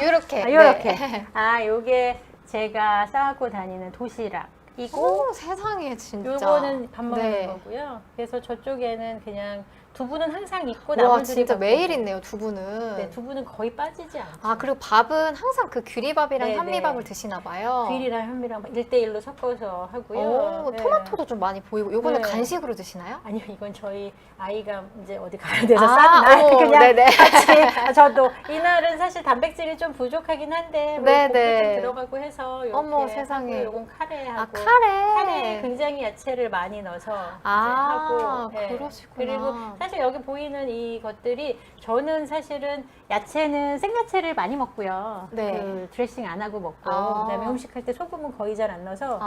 이렇게. 이렇게. 네. 요게 제가 싸갖고 다니는 도시락이고 오, 세상에 진짜. 요거는 밥 먹는 네. 거고요. 그래서 저쪽에는 그냥 두부는 항상 있고 와, 나머지들이 진짜 바쁘고. 매일 있네요, 두부는. 네, 두부는 거의 빠지지 않아요. 그리고 밥은 항상 그 귀리밥이랑 네, 현미밥을 네. 드시나 봐요. 귀리랑 현미랑 1대1로 섞어서 하고요. 네. 토마토도 좀 많이 보이고, 요거는 네. 간식으로 드시나요? 아니요, 이건 저희 아이가 이제 어디 가야 돼서 아, 싼 날 어머, 그냥 네네. 같이 저도 이날은 사실 단백질이 좀 부족하긴 한데 뭐 네네. 고기 좀 들어가고 해서 이렇게 어머, 세상에. 하고 요건 카레하고 카레. 굉장히 야채를 많이 넣어서 이제 아, 하고 네. 그러시구나. 그리고 사실 여기 보이는 이 것들이 저는 사실은 야채는 생야채를 많이 먹고요. 네. 그 드레싱 안 하고 먹고 그다음에 음식할 때 소금은 거의 잘 안 넣어서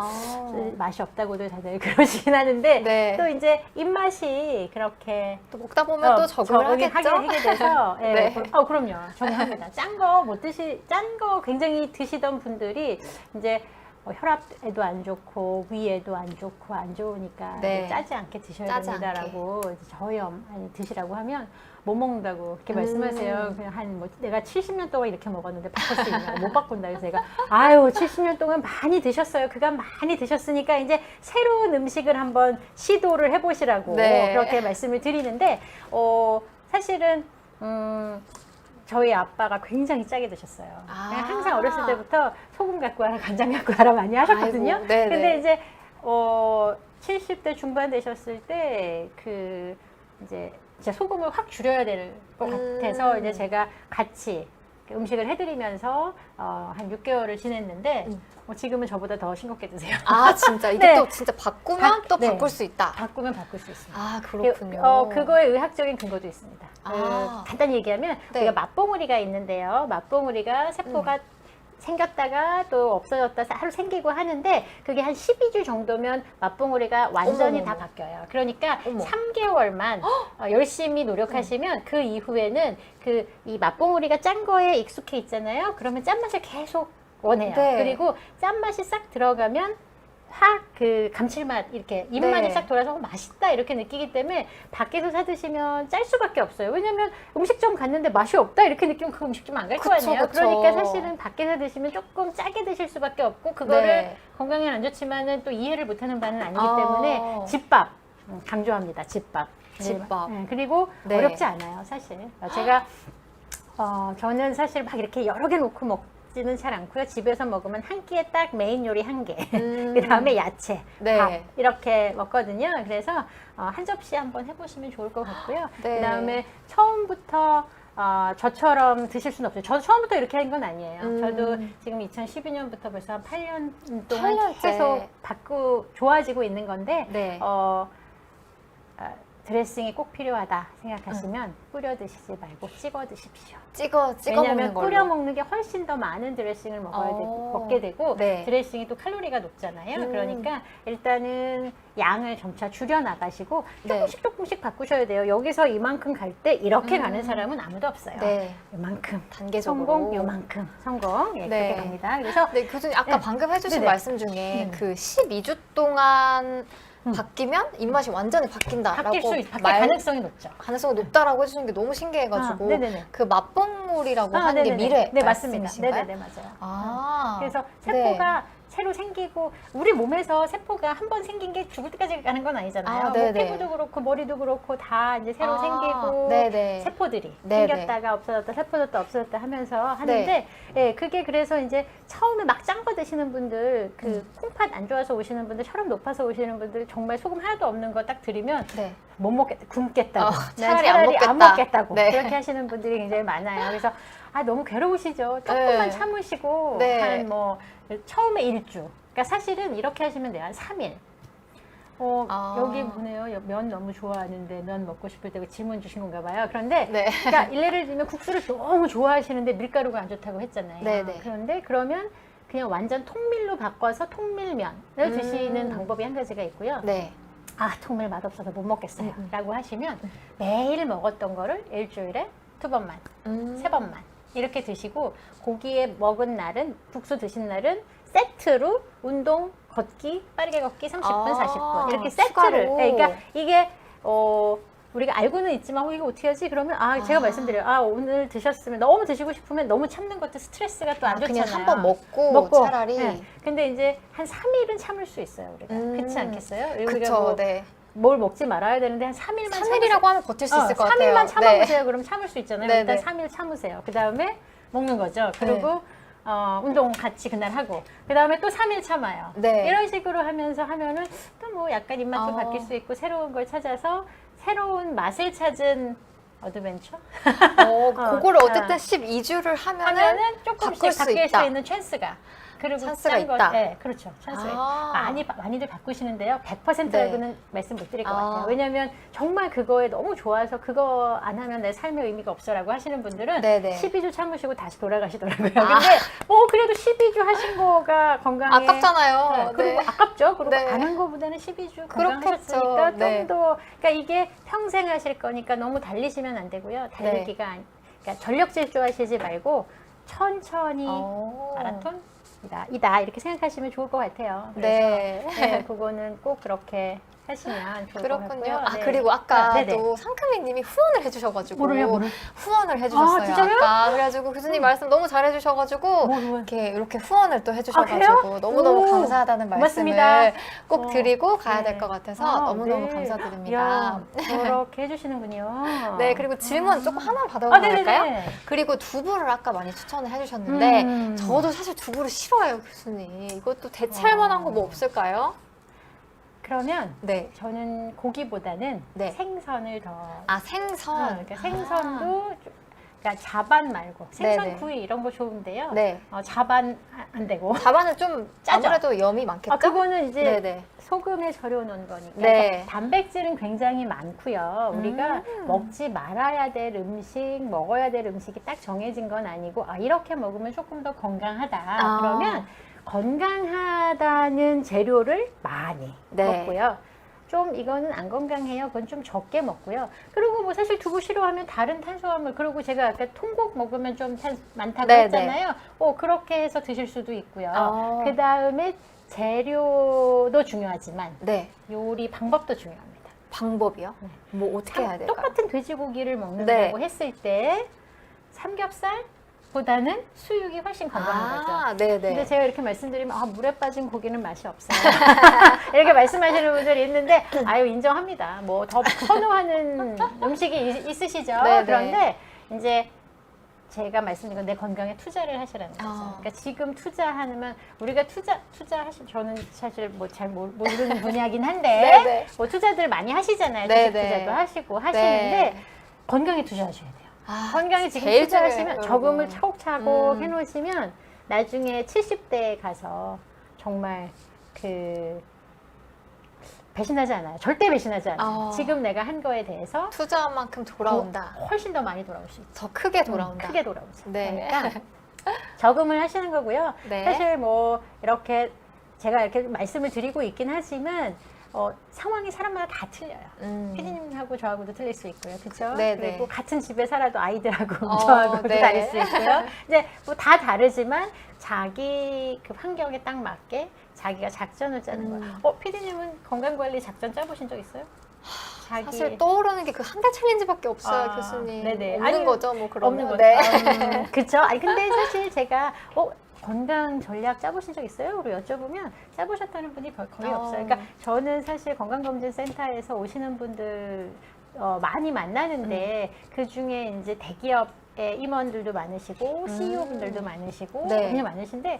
맛이 없다고들 다들 그러시긴 하는데 네. 또 이제 입맛이 그렇게 또 먹다 보면 또 적응을 하겠죠? 하게 돼서 예, 네. 그럼요 적응합니다. 짠 거 굉장히 드시던 분들이 이제 혈압에도 안 좋고 위에도 안 좋고 안 좋으니까 네. 짜지 않게 드셔야 짜지 됩니다라고 저염 아니 드시라고 하면 못 먹는다고 그렇게 말씀하세요. 그냥 내가 70년 동안 이렇게 먹었는데 바꿀 수 있냐고 못 바꾼다. 그래서 제가 70년 동안 많이 드셨어요. 그간 많이 드셨으니까 이제 새로운 음식을 한번 시도를 해보시라고 네. 그렇게 말씀을 드리는데 사실은 저희 아빠가 굉장히 짜게 드셨어요. 그냥 항상 어렸을 때부터 소금 갖고 와라, 간장 갖고 와라 많이 하셨거든요. 아이고, 네네. 근데 이제 70대 중반 되셨을 때 이제 소금을 확 줄여야 될 것 같아서 이제 제가 같이 음식을 해드리면서 한 6개월을 지냈는데 지금은 저보다 더 싱겁게 드세요. 아, 진짜 이게 네. 또 진짜 바꾸면 또 네. 바꿀 수 있다. 바꾸면 바꿀 수 있습니다. 아, 그렇군요. 그거에 의학적인 근거도 있습니다. 아. 간단히 얘기하면 네. 우리가 맛봉우리가 있는데요. 맛봉우리가 세포가 생겼다가 또 없어졌다 하루 생기고 하는데 그게 한 12주 정도면 맛봉우리가 완전히 어머머머. 다 바뀌어요. 그러니까 어머. 3개월만 열심히 노력하시면 그 이후에는 이 맛봉우리가 짠 거에 익숙해 있잖아요. 그러면 짠맛을 계속 원해요. 네. 그리고 짠맛이 싹 들어가면 확 감칠맛 이렇게 입맛이 네. 싹 돌아서 맛있다 이렇게 느끼기 때문에 밖에서 사 드시면 짤 수밖에 없어요. 왜냐면 음식점 갔는데 맛이 없다 이렇게 느끼면 그 음식점 안 갈 거 그쵸, 아니에요. 그쵸. 그러니까 사실은 밖에서 드시면 조금 짜게 드실 수밖에 없고 그거를 네. 건강에는 안 좋지만은 또 이해를 못하는 바는 아니기 아. 때문에 집밥 강조합니다. 집밥. 집밥. 그리고 네. 어렵지 않아요, 사실. 제가 저는 사실 막 이렇게 여러 개 놓고 먹지는 잘 않고요. 집에서 먹으면 한 끼에 딱 메인 요리 한 개, 그 다음에 야채, 네. 밥 이렇게 먹거든요. 그래서 한 접시 한번 해보시면 좋을 것 같고요. 네. 그 다음에 처음부터 저처럼 드실 수는 없어요. 저도 처음부터 이렇게 한 건 아니에요. 저도 지금 2012년부터 벌써 한 8년 동안 8년째. 계속 좋아지고 있는 건데 네. 드레싱이 꼭 필요하다 생각하시면 뿌려 드시지 말고 찍어 드십시오. 찍어 왜냐하면 먹는 걸로. 뿌려 먹는 게 훨씬 더 많은 드레싱을 먹게 되고 네. 드레싱이 또 칼로리가 높잖아요. 그러니까 일단은 양을 점차 줄여 나가시고 네. 조금씩 바꾸셔야 돼요. 여기서 이만큼 갈 때 이렇게 가는 사람은 아무도 없어요. 네. 이만큼 단계적으로. 성공, 요만큼 성공 예, 네. 그렇게 갑니다. 그래서 네, 교수님 아까 네. 방금 해주신 네네. 말씀 중에 그 12주 동안 바뀌면 입맛이 완전히 바뀐다라고 바뀔 가능성이 높죠. 가능성이 높다라고 해주신 게 너무 신기해가지고 네네네. 그 맛봉물이라고 하는 게 네네네. 미래 네, 맞습니다. 말씀이신가요? 네네네, 맞아요. 아, 그래서 네. 세포가 새로 생기고 우리 몸에서 세포가 한 번 생긴 게 죽을 때까지 가는 건 아니잖아요. 아, 뭐 네네. 피부도 그렇고 머리도 그렇고 다 이제 새로 아, 생기고 네네. 세포들이 네네. 생겼다가 없어졌다 세포졌다 없어졌다 하면서 하는데 예, 그게 그래서 이제 처음에 막 짠 거 드시는 분들 콩팥 안 좋아서 오시는 분들 혈압 높아서 오시는 분들 정말 소금 하나도 없는 거 딱 드리면 네. 못 먹겠다, 굶겠다고. 차라리 난 안 차라리 안 먹겠다. 먹겠다고. 네. 그렇게 하시는 분들이 굉장히 많아요. 그래서 너무 괴로우시죠. 조금만 네. 참으시고 네. 한 뭐 처음에 1주. 그러니까 사실은 이렇게 하시면 돼요. 한 3일. 여기 보네요. 면 너무 좋아하는데 면 먹고 싶을 때 질문 주신 건가 봐요. 그런데 네. 그러니까 일례를 들면 국수를 너무 좋아하시는데 밀가루가 안 좋다고 했잖아요. 네네. 그런데 그러면 그냥 완전 통밀로 바꿔서 통밀면을 드시는 방법이 한 가지가 있고요. 네. 통밀 맛없어서 못 먹겠어요 라고 하시면 매일 먹었던 거를 일주일에 2번만 3번만 이렇게 드시고 고기에 먹은 날은 국수 드신 날은 세트로 운동 걷기 빠르게 걷기 30분 40분 이렇게 세트를 추가로. 네, 그러니까 이게 우리가 알고는 있지만 이거 어떻게 하지? 그러면 제가 말씀드려요. 오늘 드셨으면 너무 드시고 싶으면 너무 참는 것도 스트레스가 또 안 좋잖아요. 그냥 한번 먹고 차라리. 네. 근데 이제 한 3일은 참을 수 있어요. 우리가 그렇지 않겠어요? 우리가 그쵸, 뭐 네. 뭘 먹지 말아야 되는데 한 3일만 3일이라고 하면 버틸 수 있을 것 같아요. 3일만 참아보세요. 그럼 참을 수 있잖아요. 네, 일단 네. 3일 참으세요. 그 다음에 먹는 거죠. 그리고 운동 같이 그날 하고 그 다음에 또 3일 참아요. 네. 이런 식으로 하면은 또 뭐 약간 입맛도 바뀔 수 있고 새로운 걸 찾아서 새로운 맛을 찾은 어드벤처? 그거를 어쨌든 12주를 하면은 조금씩 바뀔 수 있는 찬스가 그리고 찬스가 짠 거, 있다. 네, 그렇죠. 찬스가 많이들 바꾸시는데요. 100%라고는 말씀 못 드릴 것 같아요. 왜냐하면 정말 그거에 너무 좋아서 그거 안 하면 내 삶의 의미가 없어라고 하시는 분들은 네네. 12주 참으시고 다시 돌아가시더라고요. 근데 그래도 12주 하신 거가 건강에 아깝잖아요. 네, 그리고 네. 아깝죠. 그리고 네. 안 한 거보다는 12주 그렇겠죠. 건강하셨으니까 네. 좀 더 그러니까 이게 평생 하실 거니까 너무 달리시면 안 되고요. 달리기가 그러니까 전력 질주하시지 말고 천천히 마라톤이다 이렇게 생각하시면 좋을 것 같아요. 그래서 네. 그거는 꼭 그렇게 하시면 좋을 것 그렇군요. 같고요. 네. 그리고 아까 네네. 또 상큼이님이 후원을 해주셔가지고 뭐를? 후원을 해주셨어요. 진짜요? 아까 그래가지고 교수님 말씀 너무 잘해주셔가지고 뭘? 이렇게 후원을 또 해주셔가지고 그래요? 너무너무 오, 감사하다는 말씀을 고맙습니다. 꼭 드리고 가야 될 네. 것 같아서 너무너무 네. 감사드립니다. 야, 그렇게 해주시는군요. 네, 그리고 질문 조금 하나 받아봐도 될까요? 네네네. 그리고 두부를 아까 많이 추천을 해주셨는데 저도 사실 두부를 싫어해요, 교수님. 이것도 대체할 만한 거 뭐 없을까요? 그러면 네. 저는 고기보다는 네. 생선을 더. 아, 생선. 그러니까 생선도 그러니까 자반 말고 생선 네네. 구이 이런 거 좋은데요. 네. 자반 안 되고. 자반은 좀 짜죠? 아무래도 염이 많겠죠? 그거는 이제 네네. 소금에 절여 놓은 거니까. 네. 그러니까 단백질은 굉장히 많고요. 우리가 먹지 말아야 될 음식, 먹어야 될 음식이 딱 정해진 건 아니고 이렇게 먹으면 조금 더 건강하다. 그러면 건강하다는 재료를 많이 네. 먹고요. 좀 이거는 안 건강해요. 그건 좀 적게 먹고요. 그리고 뭐 사실 두부 싫어하면 다른 탄수화물, 그리고 제가 아까 통곡 먹으면 좀 많다고 네네. 했잖아요. 그렇게 해서 드실 수도 있고요. 그 다 다음에 재료도 중요하지만 네. 요리 방법도 중요합니다. 방법이요? 뭐 어떻게 해야 될까요? 똑같은 돼지고기를 먹는다고 했을 때 삼겹살보다는 수육이 훨씬 건강한 거죠. 네네. 근데 제가 이렇게 말씀드리면 물에 빠진 고기는 맛이 없어요. 이렇게 말씀하시는 분들이 있는데 인정합니다. 뭐 더 선호하는 음식이 있으시죠. 네네. 그런데 이제 제가 말씀드린 건 내 건강에 투자를 하시라는 거죠. 그러니까 지금 투자하면 우리가 투자하시 저는 사실 뭐 잘 모르는 분야긴 한데 네네. 뭐 투자들 많이 하시잖아요. 주식 네네. 투자도 하시고 하시는데 네. 건강에 투자하셔야 돼요. 건강에 지금 제일 투자하시면 중요해요, 저금을 여러분. 차곡차곡 해놓으시면 나중에 70대에 가서 정말 배신하지 않아요. 절대 배신하지 않아요. 지금 내가 한 거에 대해서 투자한 만큼 돌아온다. 훨씬 더 많이 돌아올 수 있죠. 더 크게 돌아온다. 크게 돌아오죠. 네. 그러니까 저금을 하시는 거고요. 네. 사실 뭐 이렇게 제가 이렇게 말씀을 드리고 있긴 하지만 상황이 사람마다 다 틀려요. 피디님하고 저하고도 틀릴 수 있고요. 그렇죠? 네네. 그리고 같은 집에 살아도 아이들하고 저하고도 네. 다를 수 있고요. 이제 뭐 다 다르지만 자기 그 환경에 딱 맞게 자기가 작전을 짜는 거예요. 피디님은 건강관리 작전 짜보신 적 있어요? 사실 떠오르는 게 그 한 달 챌린지밖에 없어요, 교수님. 네네. 없는 거죠, 뭐 그러면. 없는 네. 거죠. 그렇죠. 근데 사실 제가 건강 전략 짜보신 적 있어요? 그리고 여쭤보면 짜보셨다는 분이 거의 없어요. 그러니까 저는 사실 건강검진센터에서 오시는 분들 많이 만나는데 그 중에 이제 대기업의 임원들도 많으시고 CEO 분들도 많으시고 네. 굉장히 많으신데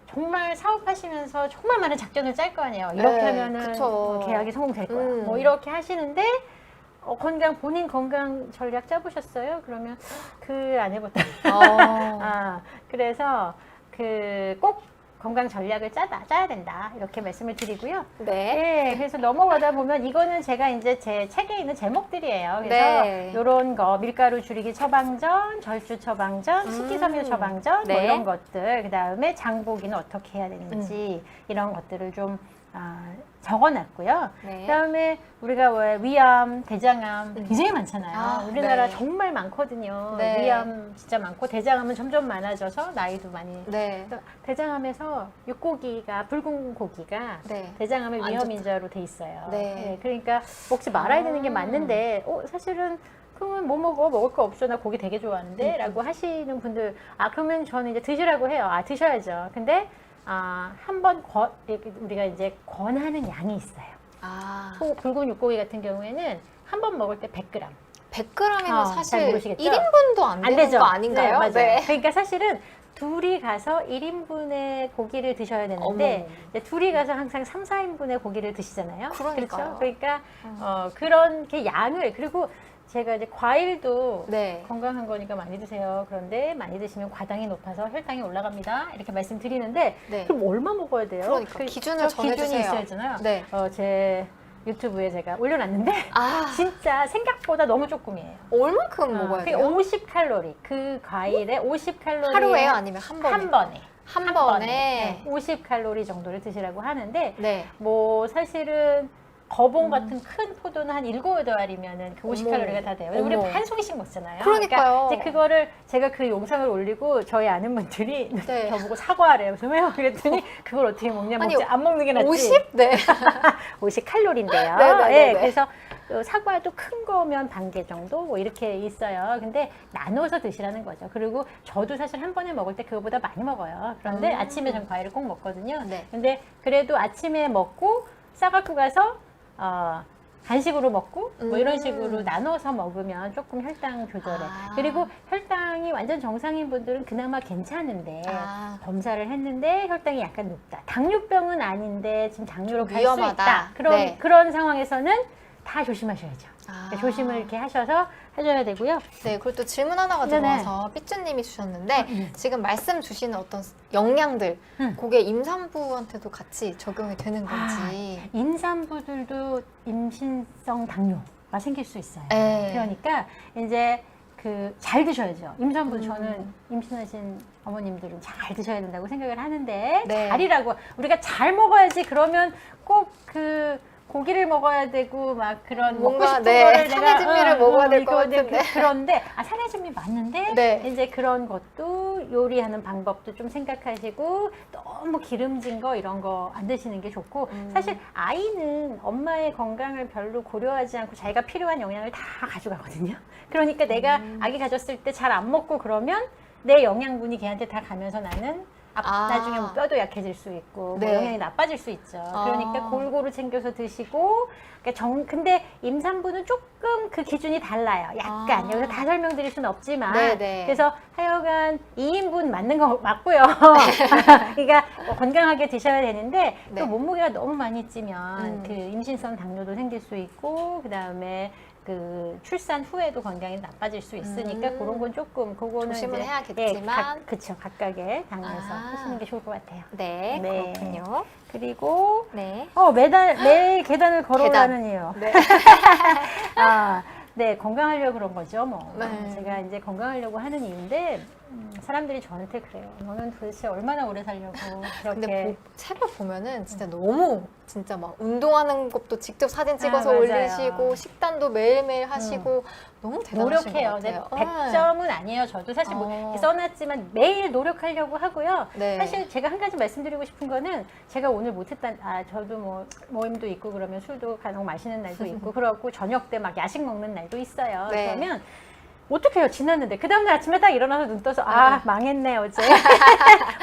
정말 사업하시면서 정말 많은 작전을 짤 거 아니에요. 이렇게 네, 하면은 그쵸. 계약이 성공될 거야. 뭐 이렇게 하시는데 본인 건강 전략 짜보셨어요? 그러면 안 해봤다. 그래서 꼭 건강 전략을 짜야 된다. 이렇게 말씀을 드리고요. 네. 그래서 넘어가다 보면 이거는 제가 이제 제 책에 있는 제목들이에요. 그래서 네. 이런 거 밀가루 줄이기 처방전, 절주 처방전, 식기섬유 처방전 뭐 네. 이런 것들, 그 다음에 장보기는 어떻게 해야 되는지 이런 것들을 좀 적어놨고요. 네. 그다음에 우리가 왜 위암, 대장암 굉장히 많잖아요. 우리나라 네. 정말 많거든요. 네. 위암 진짜 많고 대장암은 점점 많아져서 나이도 많이. 네. 대장암에서 육고기가 붉은 고기가 네. 대장암의 안 위험 인자로 돼 있어요. 네. 그러니까 먹지 말아야 되는 게 맞는데 사실은 그러면 뭐 먹을 거 없어. 나 고기 되게 좋아하는데 라고 하시는 분들 그러면 저는 이제 드시라고 해요. 드셔야죠. 근데 한번 우리가 이제 권하는 양이 있어요. 붉은 육고기 같은 경우에는 한 번 먹을 때 100g. 100g이면 잘 사실 모르시겠죠? 1인분도 안 되는 되죠. 거 아닌가요? 네, 맞아요. 네. 그러니까 사실은 둘이 가서 1인분의 고기를 드셔야 되는데 이제 둘이 가서 항상 3, 4인분의 고기를 드시잖아요. 그러니까요. 그렇죠? 그러니까 그런 게 양을 그리고 제가 이제 과일도 네. 건강한 거니까 많이 드세요. 그런데 많이 드시면 과당이 높아서 혈당이 올라갑니다. 이렇게 말씀드리는데 네. 그럼 얼마 먹어야 돼요? 그러니까 기준을 기준이 정해주세요. 있어야잖아요. 네. 제 유튜브에 제가 올려놨는데 진짜 생각보다 너무 조금이에요. 얼만큼 먹어야 돼요? 50칼로리. 그 과일에 50칼로리. 하루에요? 아니면 한 번에? 한 번에. 한 번에? 50칼로리 정도를 드시라고 하는데 네. 뭐 사실은 거봉 같은 큰 포도는 한 7, 8알이면은 그 50칼로리가 다 돼요. 우리 한 송이씩 먹잖아요. 그러니까요. 그러니까 이제 그거를 제가 그 영상을 올리고 저희 아는 분들이 네. 저보고 사과하래요. 그래서 왜요? 그랬더니 그걸 어떻게 먹냐? 아니, 안 먹는 게 낫지. 50? 네. 50칼로리인데요. 네네네네. 그래서 사과도 큰 거면 반 개 정도 뭐 이렇게 있어요. 근데 나눠서 드시라는 거죠. 그리고 저도 사실 한 번에 먹을 때 그거보다 많이 먹어요. 그런데 아침에 전 과일을 꼭 먹거든요. 네. 근데 그래도 아침에 먹고 싸갖고 가서 간식으로 먹고 뭐 이런 식으로 나눠서 먹으면 조금 혈당 조절에. 그리고 혈당이 완전 정상인 분들은 그나마 괜찮은데 검사를 했는데 혈당이 약간 높다. 당뇨병은 아닌데 지금 당뇨로 갈 수 위험하다. 있다. 그런 상황에서는 다 조심하셔야죠. 그러니까 조심을 이렇게 하셔서 해줘야 되고요. 네, 그리고 또 질문 하나가 들어와서 삐쭈님이 주셨는데 지금 말씀 주시는 어떤 영양들 그게 임산부한테도 같이 적용이 되는 건지. 임산부들도 임신성 당뇨가 생길 수 있어요. 네. 그러니까 이제 잘 드셔야죠. 임산부 저는 임신하신 어머님들은 잘 드셔야 된다고 생각을 하는데 네. 잘이라고 우리가 잘 먹어야지 그러면 꼭 고기를 먹어야 되고 막 그런 먹고 뭔가, 싶은 네, 거를 산의 진미를 먹어야 될 것 같은데. 그런데 산의 진미 맞는데 네. 이제 그런 것도 요리하는 방법도 좀 생각하시고 너무 기름진 거 이런 거 안 드시는 게 좋고 사실 아이는 엄마의 건강을 별로 고려하지 않고 자기가 필요한 영양을 다 가져가거든요. 그러니까 내가 아기 가졌을 때 잘 안 먹고 그러면 내 영양분이 걔한테 다 가면서 나는 나중에 뭐 뼈도 약해질 수 있고 네. 뭐 영양이 나빠질 수 있죠. 그러니까 골고루 챙겨서 드시고 근데 임산부는 조금 그 기준이 달라요. 약간 여기서 다 설명드릴 수는 없지만 네네. 그래서 하여간 2인분 맞는 거 맞고요. 그러니까 건강하게 드셔야 되는데 네. 또 몸무게가 너무 많이 찌면 그 임신성 당뇨도 생길 수 있고 그다음에 출산 후에도 건강이 나빠질 수 있으니까 그런 건 조금 그거는 조심은 이제 해야겠지만. 그쵸 각각의 당에서 하시는 게 좋을 것 같아요. 네, 네. 그렇군요. 그리고 네. 매일 계단을 걸어오라는 이유. 네. 네, 건강하려고 그런 거죠, 뭐. 네. 제가 이제 건강하려고 하는 이유인데, 사람들이 저한테 그래요. 너는 도대체 얼마나 오래 살려고 그렇게. 근데 책을 보면은 진짜 너무 진짜 막 운동하는 것도 직접 사진 찍어서 맞아요. 올리시고 식단도 매일매일 하시고 너무 대단하신 노력해요. 것 같아요. 100점은 아니에요. 저도 사실 뭐 이렇게 써놨지만 매일 노력하려고 하고요. 네. 사실 제가 한 가지 말씀드리고 싶은 거는 제가 오늘 못했다. 저도 뭐 모임도 있고 그러면 술도 간혹 마시는 날도 있고 그러고 저녁 때 막 야식 먹는 날도 있어요. 네. 그러면 어떻게 해요? 지났는데 그 다음날 아침에 딱 일어나서 눈 떠서 망했네 어제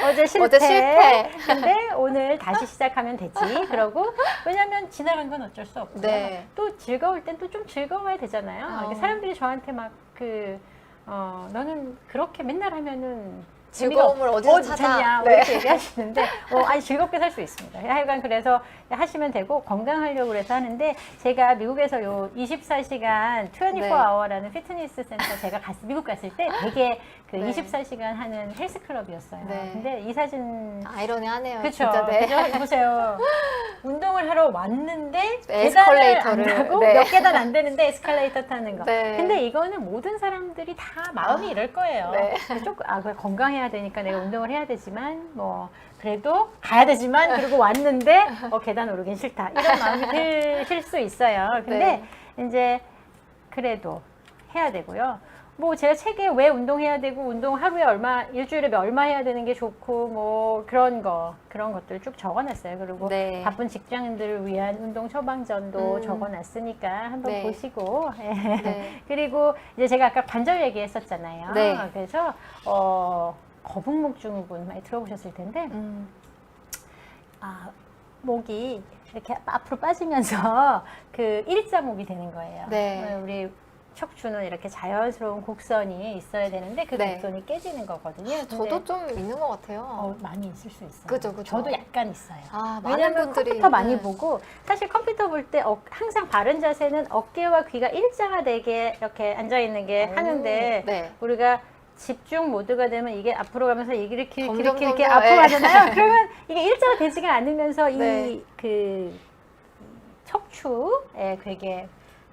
어제 실패. 어제 실패. 근데 오늘 다시 시작하면 되지. 그러고 왜냐하면 지나간 건 어쩔 수 없고요. 네. 또 즐거울 땐 또 좀 즐거워야 되잖아요. 이렇게 사람들이 저한테 막 너는 그렇게 맨날 하면은 즐거움을 어디서 찾아? 뭐 이렇게 얘기하시는데 아니 즐겁게 살 수 있습니다. 하여간 그래서 하시면 되고 건강하려고 그래서 하는데 제가 미국에서 요 24시간 24hour라는 피트니스 센터 제가 미국 갔을 때 되게 네. 24시간 하는 헬스클럽이었어요. 네. 근데 이 사진 아이러니하네요. 그쵸. 진짜. 네. 그죠? 보세요. 운동을 하러 왔는데 에스컬레이터를, 계단을 안 타고 네. 몇 계단 안 되는데 에스컬레이터 타는 거. 네. 근데 이거는 모든 사람들이 다 마음이 이럴 거예요. 네. 조금 그래, 건강해야 되니까 내가 운동을 해야 되지만 뭐 그래도 가야 되지만 그리고 왔는데 계단 오르긴 싫다. 이런 마음이 들 수 있어요. 근데 이제 그래도 해야 되고요. 뭐 제가 책에 왜 운동해야 되고 운동 하루에 일주일에 얼마 해야 되는 게 좋고 뭐 그런 것들 쭉 적어놨어요. 그리고 네. 바쁜 직장인들을 위한 운동 처방전도 적어놨으니까 한번 네. 보시고 네. 그리고 이제 제가 아까 관절 얘기했었잖아요. 네. 그래서 거북목 증후군 많이 들어보셨을 텐데 목이 이렇게 앞으로 빠지면서 일자목이 되는 거예요. 네. 우리 척추는 이렇게 자연스러운 곡선이 있어야 되는데 그 네. 곡선이 깨지는 거거든요. 저도 좀 있는 것 같아요. 많이 있을 수 있어요. 그죠. 저도 약간 있어요. 많은 왜냐하면 분들이 컴퓨터 많이 보고 사실 컴퓨터 볼 때 항상 바른 자세는 어깨와 귀가 일자가 되게 이렇게 앉아 있는 게 하는데 네. 우리가 집중 모드가 되면 이게 앞으로 가면서 이렇게 점점 앞으로 예. 가잖아요. 그러면 이게 일자가 되지가 않으면서 네. 이 척추에 되게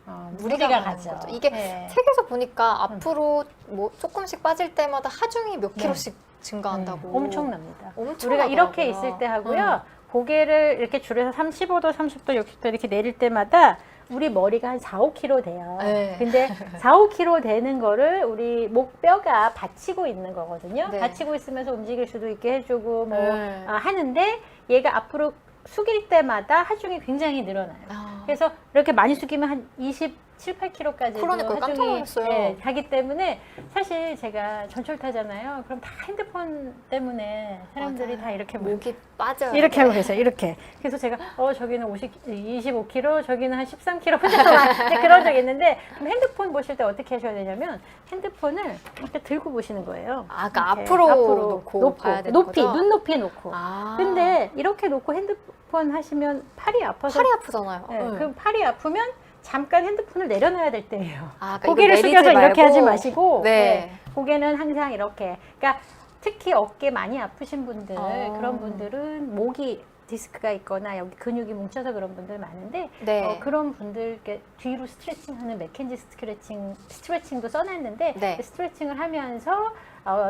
무리가 무리가 가는 가죠. 거죠. 이게 책에서 보니까 앞으로 뭐 조금씩 빠질 때마다 하중이 몇 킬로씩 증가한다고. 엄청납니다. 엄청나더라고요. 우리가 이렇게 있을 때 하고요. 고개를 이렇게 줄여서 35도, 30도, 60도 이렇게 내릴 때마다 우리 머리가 한 4, 5kg 돼요. 네. 근데 4, 5kg 되는 거를 우리 목뼈가 받치고 있는 거거든요. 네. 받치고 있으면서 움직일 수도 있게 해주고 뭐 네. 하는데 얘가 앞으로 숙일 때마다 하중이 굉장히 늘어나요. 아. 그래서 이렇게 많이 숙이면 한 27, 7, 8km까지도 그러니까요. 깜짝 놀랐어요. 가기 때문에 사실 제가 전철 타잖아요. 그럼 다 핸드폰 때문에 사람들이 맞아요. 다 이렇게 목이 빠져요. 이렇게 하고 계세요. 이렇게. 그래서 제가 저기는 25km, 저기는 한 13km 혼자서 그런 적이 있는데 그럼 핸드폰 보실 때 어떻게 하셔야 되냐면 핸드폰을 이렇게 들고 보시는 거예요. 그러니까 이렇게 앞으로 놓고 봐야 되는 높이, 거죠? 눈높이에 놓고. 아. 근데 이렇게 놓고 핸드폰 하시면 팔이 아파서 팔이 아프잖아요. 네, 응. 그럼 팔이 아프면 잠깐 핸드폰을 내려놔야 될 때예요. 그러니까 고개를 이거 숙여서 내리지 이렇게 하지 말고. 마시고 네. 고개는 항상 이렇게. 그러니까 특히 어깨 많이 아프신 분들 그런 음. 분들은 목이 디스크가 있거나 여기 근육이 뭉쳐서 그런 분들 많은데 네. 그런 분들께 뒤로 스트레칭하는 맥켄지 스트레칭도 써놨는데 네. 그 스트레칭을 하면서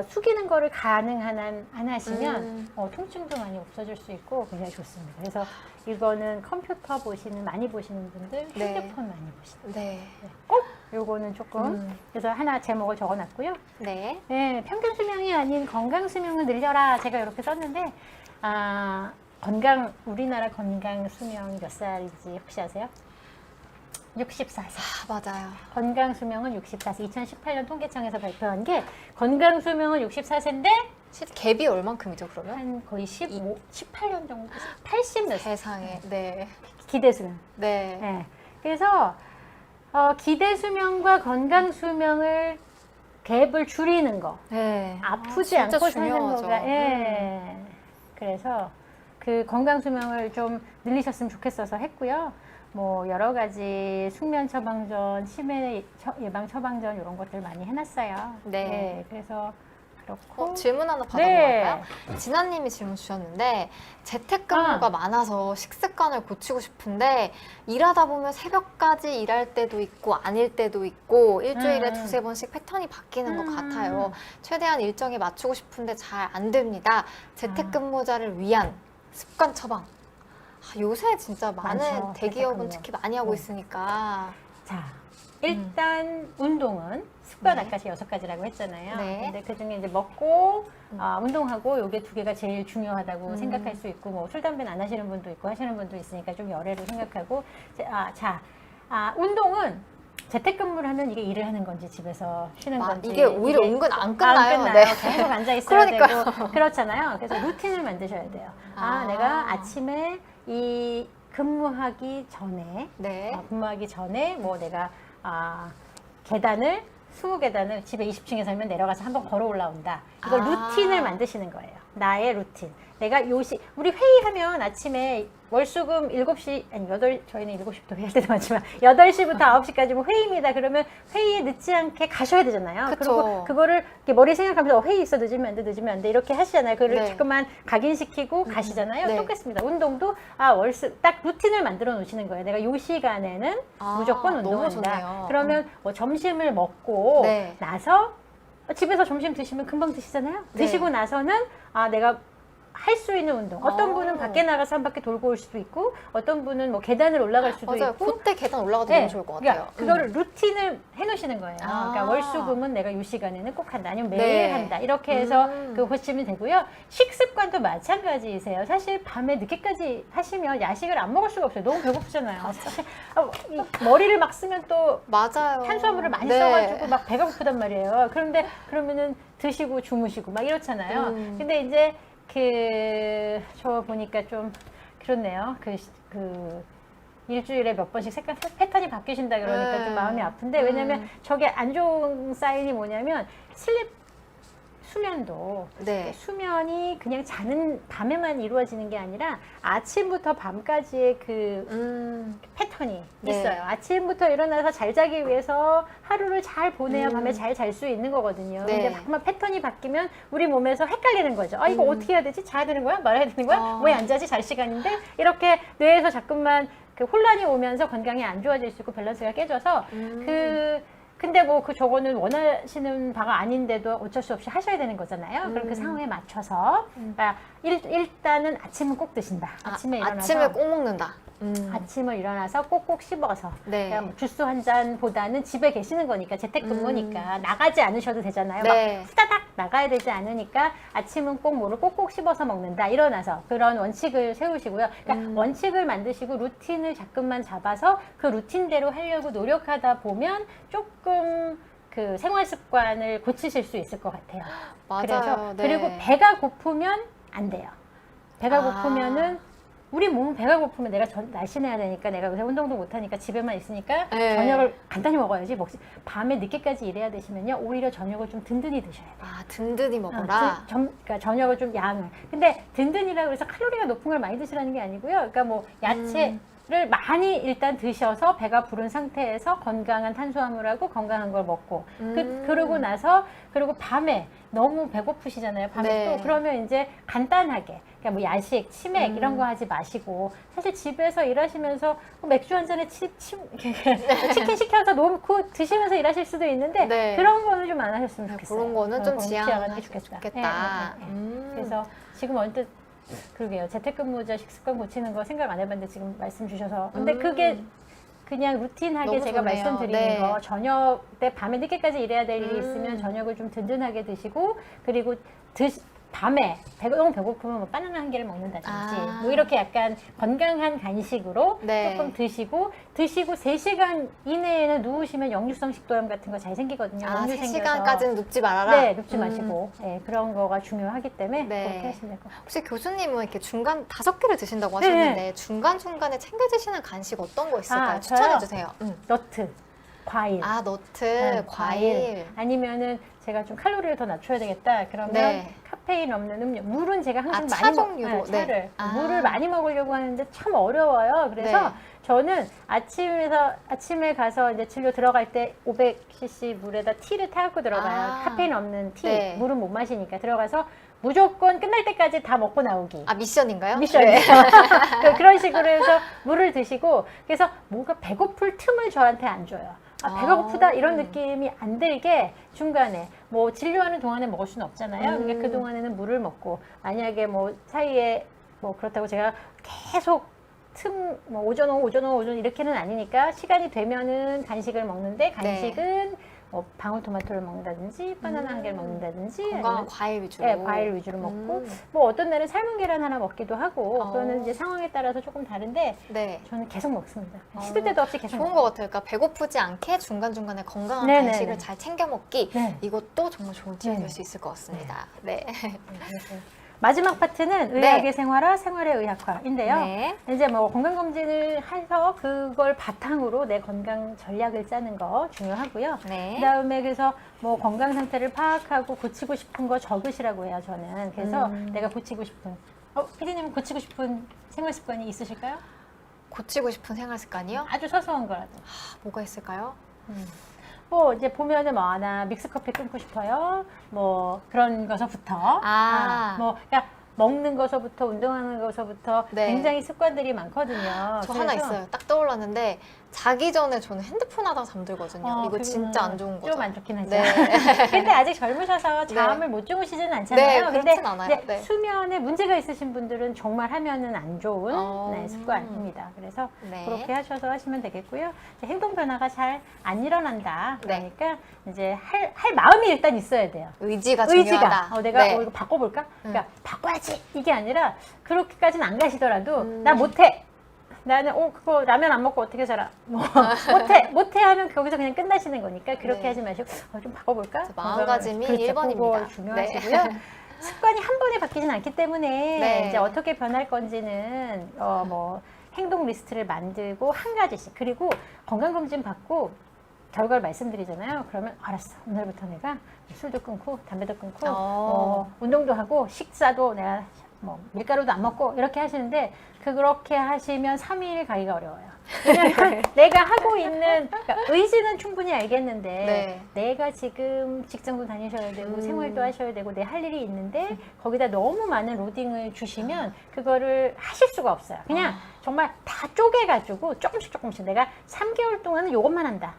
숙이는 거를 가능한 한 안 하시면 통증도 많이 없어질 수 있고 굉장히 좋습니다. 그래서 이거는 컴퓨터 많이 보시는 분들 네. 핸드폰 많이 보시는 네. 꼭 요거는 조금 그래서 하나 제목을 적어놨고요. 네. 네, 평균 수명이 아닌 건강 수명을 늘려라. 제가 이렇게 썼는데 우리나라 건강 수명이 몇 살인지 혹시 아세요? 64세. 맞아요. 건강 수명은 64세. 2018년 통계청에서 발표한 게 건강 수명은 64세인데 갭이 얼만큼이죠, 그러면? 한 거의 18년 정도, 80 몇 세. 세상에. 네. 기대 수명. 네. 네. 그래서 기대 수명과 건강 수명을 갭을 줄이는 거. 네. 아프지 진짜 않고 사는 중요하죠. 거가. 예. 그래서 그 건강 수명을 좀 늘리셨으면 좋겠어서 했고요. 뭐 여러 가지 숙면 처방전, 치매 예방 처방전 이런 것들 많이 해놨어요. 네. 그래서 그렇고. 질문 하나 네. 받아볼까요? 진아님이 질문 주셨는데 재택근무가 많아서 식습관을 고치고 싶은데 일하다 보면 새벽까지 일할 때도 있고 아닐 때도 있고 일주일에 두세 번씩 패턴이 바뀌는 것 같아요. 최대한 일정에 맞추고 싶은데 잘 안 됩니다. 재택근무자를 위한 습관 처방. 요새 진짜 많은 많죠, 대기업은 재택근무. 특히 많이 하고 있으니까. 자, 일단 운동은 습관 네. 아까 6가지라고 했잖아요. 네. 근데 그 중에 이제 먹고 운동하고 요게 두 개가 제일 중요하다고 생각할 수 있고 뭐 술 담배는 안 하시는 분도 있고 하시는 분도 있으니까 좀 열애로 생각하고 운동은 재택근무를 하면 이게 일을 하는 건지 집에서 쉬는 건지 이게 오히려 은근 안 끝나요. 안 끝나요. 네. 계속 앉아 있어야 그러니까요. 되고 그렇잖아요. 그래서 루틴을 만드셔야 돼요. 내가 아침에 이 근무하기 전에 네. 근무하기 전에 뭐 내가 계단을 20계단을 집에 20층에 살면 내려가서 한번 걸어 올라온다. 이거 루틴을 만드시는 거예요. 나의 루틴. 내가 우리 회의하면 아침에 월수금 7시, 아니 8, 저희는 7시부터 회의할 때도 많지만 8시부터 9시까지 뭐 회의입니다. 그러면 회의에 늦지 않게 가셔야 되잖아요. 그쵸. 그리고 그거를 이렇게 머리 생각하면서 회의 있어 늦으면 안 돼, 늦으면 안 돼 이렇게 하시잖아요. 그거를 네. 자꾸만 각인시키고 가시잖아요. 네. 똑같습니다. 운동도 딱 루틴을 만들어 놓으시는 거예요. 내가 요 시간에는 무조건 너무 운동한다. 좋네요. 그러면 뭐 점심을 먹고 네. 나서 집에서 점심 드시면 금방 드시잖아요. 네. 드시고 나서는 내가 할 수 있는 운동. 어떤 분은 밖에 나가서 한 바퀴 돌고 올 수도 있고, 어떤 분은 뭐 계단을 올라갈 수도 맞아요. 있고. 그때 계단 올라가도 너무 좋을 것 같아요. 그러니까 그거를 루틴을 해놓으시는 거예요. 그러니까 월수금은 내가 이 시간에는 꼭 한다. 아니면 매일 네. 한다. 이렇게 해서 그거 보시면 되고요. 식습관도 마찬가지이세요. 사실 밤에 늦게까지 하시면 야식을 안 먹을 수가 없어요. 너무 배고프잖아요. 사실 이 머리를 막 쓰면 또 맞아요. 탄수화물을 많이 네. 써가지고 막 배가 고프단 말이에요. 그러면은 드시고 주무시고 막 이렇잖아요. 근데 이제 저 보니까 좀 그렇네요. 일주일에 몇 번씩 색깔 패턴이 바뀌신다 그러니까 좀 마음이 아픈데 왜냐면 저게 안 좋은 사인이 뭐냐면 수면도 네. 수면이 그냥 자는 밤에만 이루어지는 게 아니라 아침부터 밤까지의 패턴이 네. 있어요. 아침부터 일어나서 잘 자기 위해서 하루를 잘 보내야 밤에 잘 잘 수 있는 거거든요. 네. 근데 자꾸만 패턴이 바뀌면 우리 몸에서 헷갈리는 거죠. 이거 어떻게 해야 되지? 자야 되는 거야? 말아야 되는 거야? 왜 안 자지? 잘 시간인데? 이렇게 뇌에서 자꾸만 혼란이 오면서 건강이 안 좋아질 수 있고 밸런스가 깨져서 근데 저거는 원하시는 바가 아닌데도 어쩔 수 없이 하셔야 되는 거잖아요. 그럼 그 상황에 맞춰서 그러니까 일단은 아침은 꼭 드신다. 아침에 일어나서 아침을 꼭 먹는다. 아침을 일어나서 꼭꼭 씹어서 네. 그냥 뭐 주스 한 잔보다는 집에 계시는 거니까 재택근무니까 나가지 않으셔도 되잖아요. 네. 막 후다닥 나가야 되지 않으니까 아침은 꼭 뭐를 꼭꼭 씹어서 먹는다. 일어나서 그런 원칙을 세우시고요. 그러니까 원칙을 만드시고 루틴을 자꾸만 잡아서 그 루틴대로 하려고 노력하다 보면 조금 그 생활 습관을 고치실 수 있을 것 같아요. 맞아요. 그래서 네. 그리고 배가 고프면 안 돼요. 배가 아. 고프면은 우리 몸은 배가 고프면 내가 날씬해야 되니까 내가 요새 운동도 못하니까 집에만 있으니까 네. 저녁을 간단히 먹어야지. 밤에 늦게까지 일해야 되시면요. 오히려 저녁을 좀 든든히 드셔야 돼요. 아, 든든히 먹어라. 그러니까 저녁을 좀 양을. 근데 든든이라고 해서 칼로리가 높은 걸 많이 드시라는 게 아니고요. 그러니까 뭐 야채를 많이 일단 드셔서 배가 부른 상태에서 건강한 탄수화물하고 건강한 걸 먹고 그러고 나서 그리고 밤에 너무 배고프시잖아요. 밤에 네. 또 그러면 이제 간단하게 그러니까 뭐 야식, 치맥 이런 거 하지 마시고 사실 집에서 일하시면서 뭐 맥주 한 잔에 치킨 시켜서 놓고 드시면서 일하실 수도 있는데 네. 그런 거는 좀 안 하셨으면 좋겠어요. 그런 거는 좀 그건 지양하면 지양하는 게 좋겠다. 그래서 지금 언뜻 그러게요. 재택근무자 식습관 고치는 거 생각 안 해봤는데 지금 말씀 주셔서 근데 그게 그냥 루틴하게 너무 제가 좋네요. 말씀드리는 네. 거 저녁 때 밤에 늦게까지 일해야 될 일이 있으면 저녁을 좀 든든하게 드시고 그리고 밤에 너무 배고프면 뭐 바나나 한 개를 먹는다든지 아. 뭐 이렇게 약간 건강한 간식으로 네. 조금 드시고 3시간 이내에는 누우시면 역류성 식도염 같은 거 잘 생기거든요. 아, 역류 3시간까지는 눕지 말아라. 네, 눕지 마시고 그런 거가 중요하기 때문에 네. 그렇게 하시면 될 것 같아요. 혹시 교수님은 이렇게 중간 5개를 드신다고 네. 하셨는데 중간중간에 챙겨 드시는 간식 어떤 거 있을까요? 아, 추천해 저요? 주세요. 너트, 과일. 아, 너트, 네, 과일. 아니면은 제가 좀 칼로리를 더 낮춰야 되겠다. 그러면 네. 카페인 없는 음료. 물은 제가 항상 차 많이 종류로? 차를 네. 아. 물을 많이 먹으려고 하는데 참 어려워요. 그래서 네. 저는 아침에 가서 이제 진료 들어갈 때 500cc 물에다 티를 타갖고 들어가요. 아. 카페인 없는 티. 네. 물은 못 마시니까 들어가서 무조건 끝날 때까지 다 먹고 나오기. 아, 미션인가요? 미션이에요. 네. 그런 식으로 해서 물을 드시고 그래서 뭔가 배고플 틈을 저한테 안 줘요. 아, 배가 고프다 이런 느낌이 안 들게 중간에 뭐 진료하는 동안에 먹을 수는 없잖아요. 그러니까 그 동안에는 물을 먹고 만약에 뭐 사이에 뭐 그렇다고 제가 계속 뭐 오전 이렇게는 아니니까 시간이 되면은 간식을 먹는데 간식은 뭐 방울토마토를 먹는다든지 바나나 한 개를 먹는다든지 건강한 아니면 과일 위주로. 네, 과일 위주로 먹고 뭐 어떤 날은 삶은 계란 하나 먹기도 하고 어. 그거는 이제 상황에 따라서 조금 다른데 네. 저는 계속 먹습니다. 시도 때도 없이 계속 좋은 먹어요. 것 같아요. 그러니까 배고프지 않게 중간중간에 건강한 네네네. 간식을 잘 챙겨 먹기. 네. 이것도 정말 좋은 팁이 네네. 될 수 있을 것 같습니다. 네. 마지막 파트는 의학의 생활화, 생활의 의학화인데요. 네. 이제 뭐 건강검진을 해서 그걸 바탕으로 내 건강 전략을 짜는 거 중요하고요. 네. 그다음에 그래서 뭐 건강 상태를 파악하고 고치고 싶은 거 적으시라고 해요, 저는. 그래서 내가 고치고 싶은, 피디님은 고치고 싶은 생활 습관이 있으실까요? 고치고 싶은 생활 습관이요? 아주 사소한 거라도. 뭐가 있을까요? 뭐 이제 보면은 뭐 나 믹스커피 끊고 싶어요. 뭐 그런 거서부터 뭐 그러니까 먹는 거서부터 운동하는 거서부터 네. 굉장히 습관들이 많거든요. 저 하나 있어요. 딱 떠올랐는데 자기 전에 저는 핸드폰 하다가 잠들거든요. 이거 진짜 안 좋은 거죠. 좀 안 좋긴 하죠. 네. 근데 아직 젊으셔서 잠을 못 주무시지는 네, 않잖아요. 근데 그렇진 않아요. 이제 네. 수면에 문제가 있으신 분들은 정말 하면은 안 좋은 어. 습관입니다. 그래서 네. 그렇게 하셔서 하시면 되겠고요. 이제 행동 변화가 잘 안 일어난다. 네. 그러니까 이제 할 마음이 일단 있어야 돼요. 의지가 중요하다. 내가 네. 이거 바꿔볼까? 그러니까 바꿔야지 이게 아니라 그렇게까지는 안 가시더라도 나 못해. 나는 그거 라면 안 먹고 어떻게 살아? 뭐 못해 하면 거기서 그냥 끝나시는 거니까 그렇게 네. 하지 마시고 좀 바꿔볼까? 마음가짐이 그렇죠. 1번입니다. 그거 중요하시고요. 습관이 한 번에 바뀌진 않기 때문에 네. 이제 어떻게 변할 건지는 뭐 행동 리스트를 만들고 한 가지씩 그리고 건강검진 받고 결과를 말씀드리잖아요. 그러면 알았어. 오늘부터 내가 술도 끊고 담배도 끊고 운동도 하고 식사도 내가 뭐 밀가루도 안 먹고 이렇게 하시는데 그렇게 하시면 3일 가기가 어려워요. 왜냐하면 내가 하고 있는 그러니까 의지는 충분히 알겠는데 네. 내가 지금 직장도 다니셔야 되고 생활도 하셔야 되고 내 할 일이 있는데 거기다 너무 많은 로딩을 주시면 그거를 하실 수가 없어요. 그냥 정말 다 쪼개가지고 조금씩 내가 3개월 동안은 이것만 한다.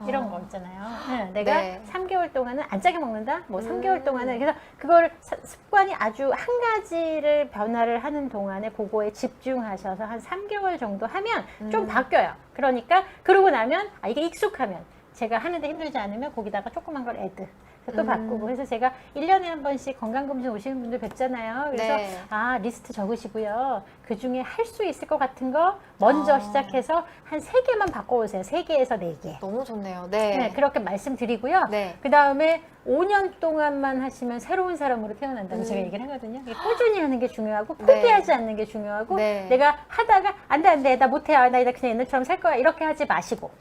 이런 거 있잖아요. 네, 내가 네. 3개월 동안은 안 짜게 먹는다. 뭐 3개월 동안은 그래서 그걸 습관이 아주 한 가지를 변화를 하는 동안에 그거에 집중하셔서 한 3개월 정도 하면 좀 바뀌어요. 그러니까 그러고 나면 이게 익숙하면 제가 하는데 힘들지 않으면 거기다가 조그만 걸 애드. 또 바꾸고. 그래서 제가 1년에 한 번씩 건강검진 오시는 분들 뵙잖아요. 그래서 네. 리스트 적으시고요. 그중에 할 수 있을 것 같은 거 먼저 시작해서 한 3개만 바꿔오세요. 3개에서 4개. 너무 좋네요. 네. 네, 그렇게 말씀드리고요. 네. 그 다음에 5년 동안만 하시면 새로운 사람으로 태어난다고 제가 얘기를 하거든요. 이게 꾸준히 하는 게 중요하고 포기하지 않는 게 중요하고 네. 내가 하다가 안 돼, 나 못해, 나 그냥 옛날처럼 살 거야 이렇게 하지 마시고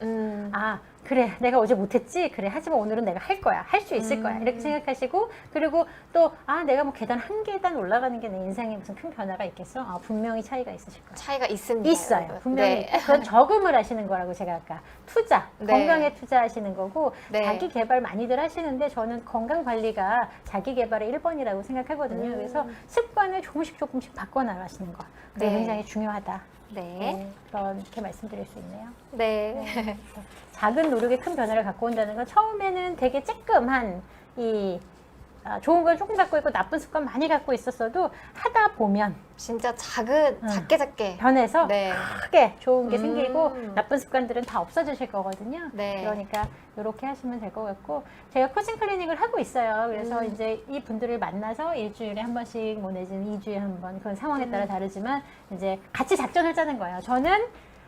그래, 내가 어제 못했지? 그래, 하지만 오늘은 내가 할 거야. 할 수 있을 거야. 이렇게 생각하시고, 그리고 또, 내가 뭐 계단 한 계단 올라가는 게 내 인생에 무슨 큰 변화가 있겠어? 분명히 차이가 있으실 거예요. 차이가 있습니다. 있어요. 여러분. 분명히. 네. 그건 저금을 하시는 거라고 제가 아까. 투자, 네. 건강에 투자하시는 거고, 네. 자기 개발 많이들 하시는데 저는 건강 관리가 자기 개발의 1번이라고 생각하거든요. 그래서 습관을 조금씩 바꿔나가시는 거. 그게 네. 굉장히 중요하다. 네. 그렇게 말씀드릴 수 있네요. 네. 작은 노력이 큰 변화를 갖고 온다는 건 처음에는 되게 쬐끔한 좋은 건 조금 갖고 있고 나쁜 습관 많이 갖고 있었어도 하다 보면 진짜 작게 변해서 네. 크게 좋은 게 생기고 나쁜 습관들은 다 없어지실 거거든요. 네. 그러니까 이렇게 하시면 될 것 같고 제가 코칭 클리닉을 하고 있어요. 그래서 이제 이 분들을 만나서 일주일에 한 번씩 뭐 내지는 2주에 한 번 그건 상황에 따라 다르지만 이제 같이 작전을 짜는 거예요. 저는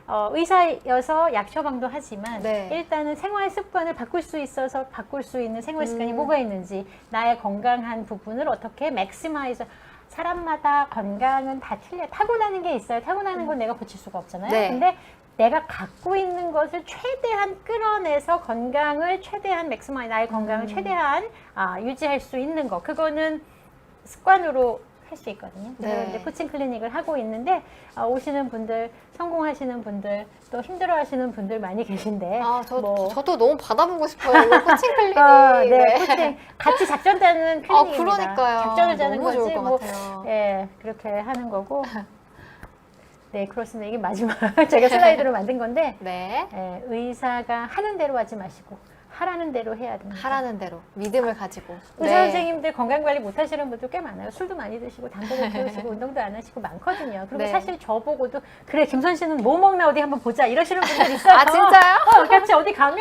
의사여서 약 처방도 하지만 네. 일단은 생활 습관을 바꿀 수 있어서 바꿀 수 있는 생활 습관이 뭐가 있는지 나의 건강한 부분을 어떻게 맥시마이즈 사람마다 건강은 다 틀려 타고나는 게 있어요. 타고나는 건 내가 고칠 수가 없잖아요. 네. 근데 내가 갖고 있는 것을 최대한 끌어내서 건강을 최대한 맥시마이즈 나의 건강을 최대한 유지할 수 있는 거 그거는 습관으로 할 수 있거든요. 그래서 네. 이제 코칭 클리닉을 하고 있는데 오시는 분들, 성공하시는 분들, 또 힘들어하시는 분들 많이 계신데. 저도 너무 받아보고 싶어요. 이거 코칭 클리닉. 네, 코칭 같이 작전 짜는 클리닉입니다. 그러니까요. 작전을 짜는 너무 거지. 좋을 것 같아요. 예, 그렇게 하는 거고. 네, 그렇습니다. 이게 마지막 제가 슬라이드로 만든 건데. 네. 의사가 하는 대로 하지 마시고. 하라는 대로 해야 됩니다. 하라는 대로 믿음을 가지고. 의사 선생님들 건강관리 못 하시는 분들 꽤 많아요. 술도 많이 드시고 당근을 피우시고 운동도 안 하시고 많거든요. 그리고 네. 사실 저보고도 그래 김선 씨는 뭐 먹나 어디 한번 보자 이러시는 분들 있어요. 아 진짜요? 같이 어디 가면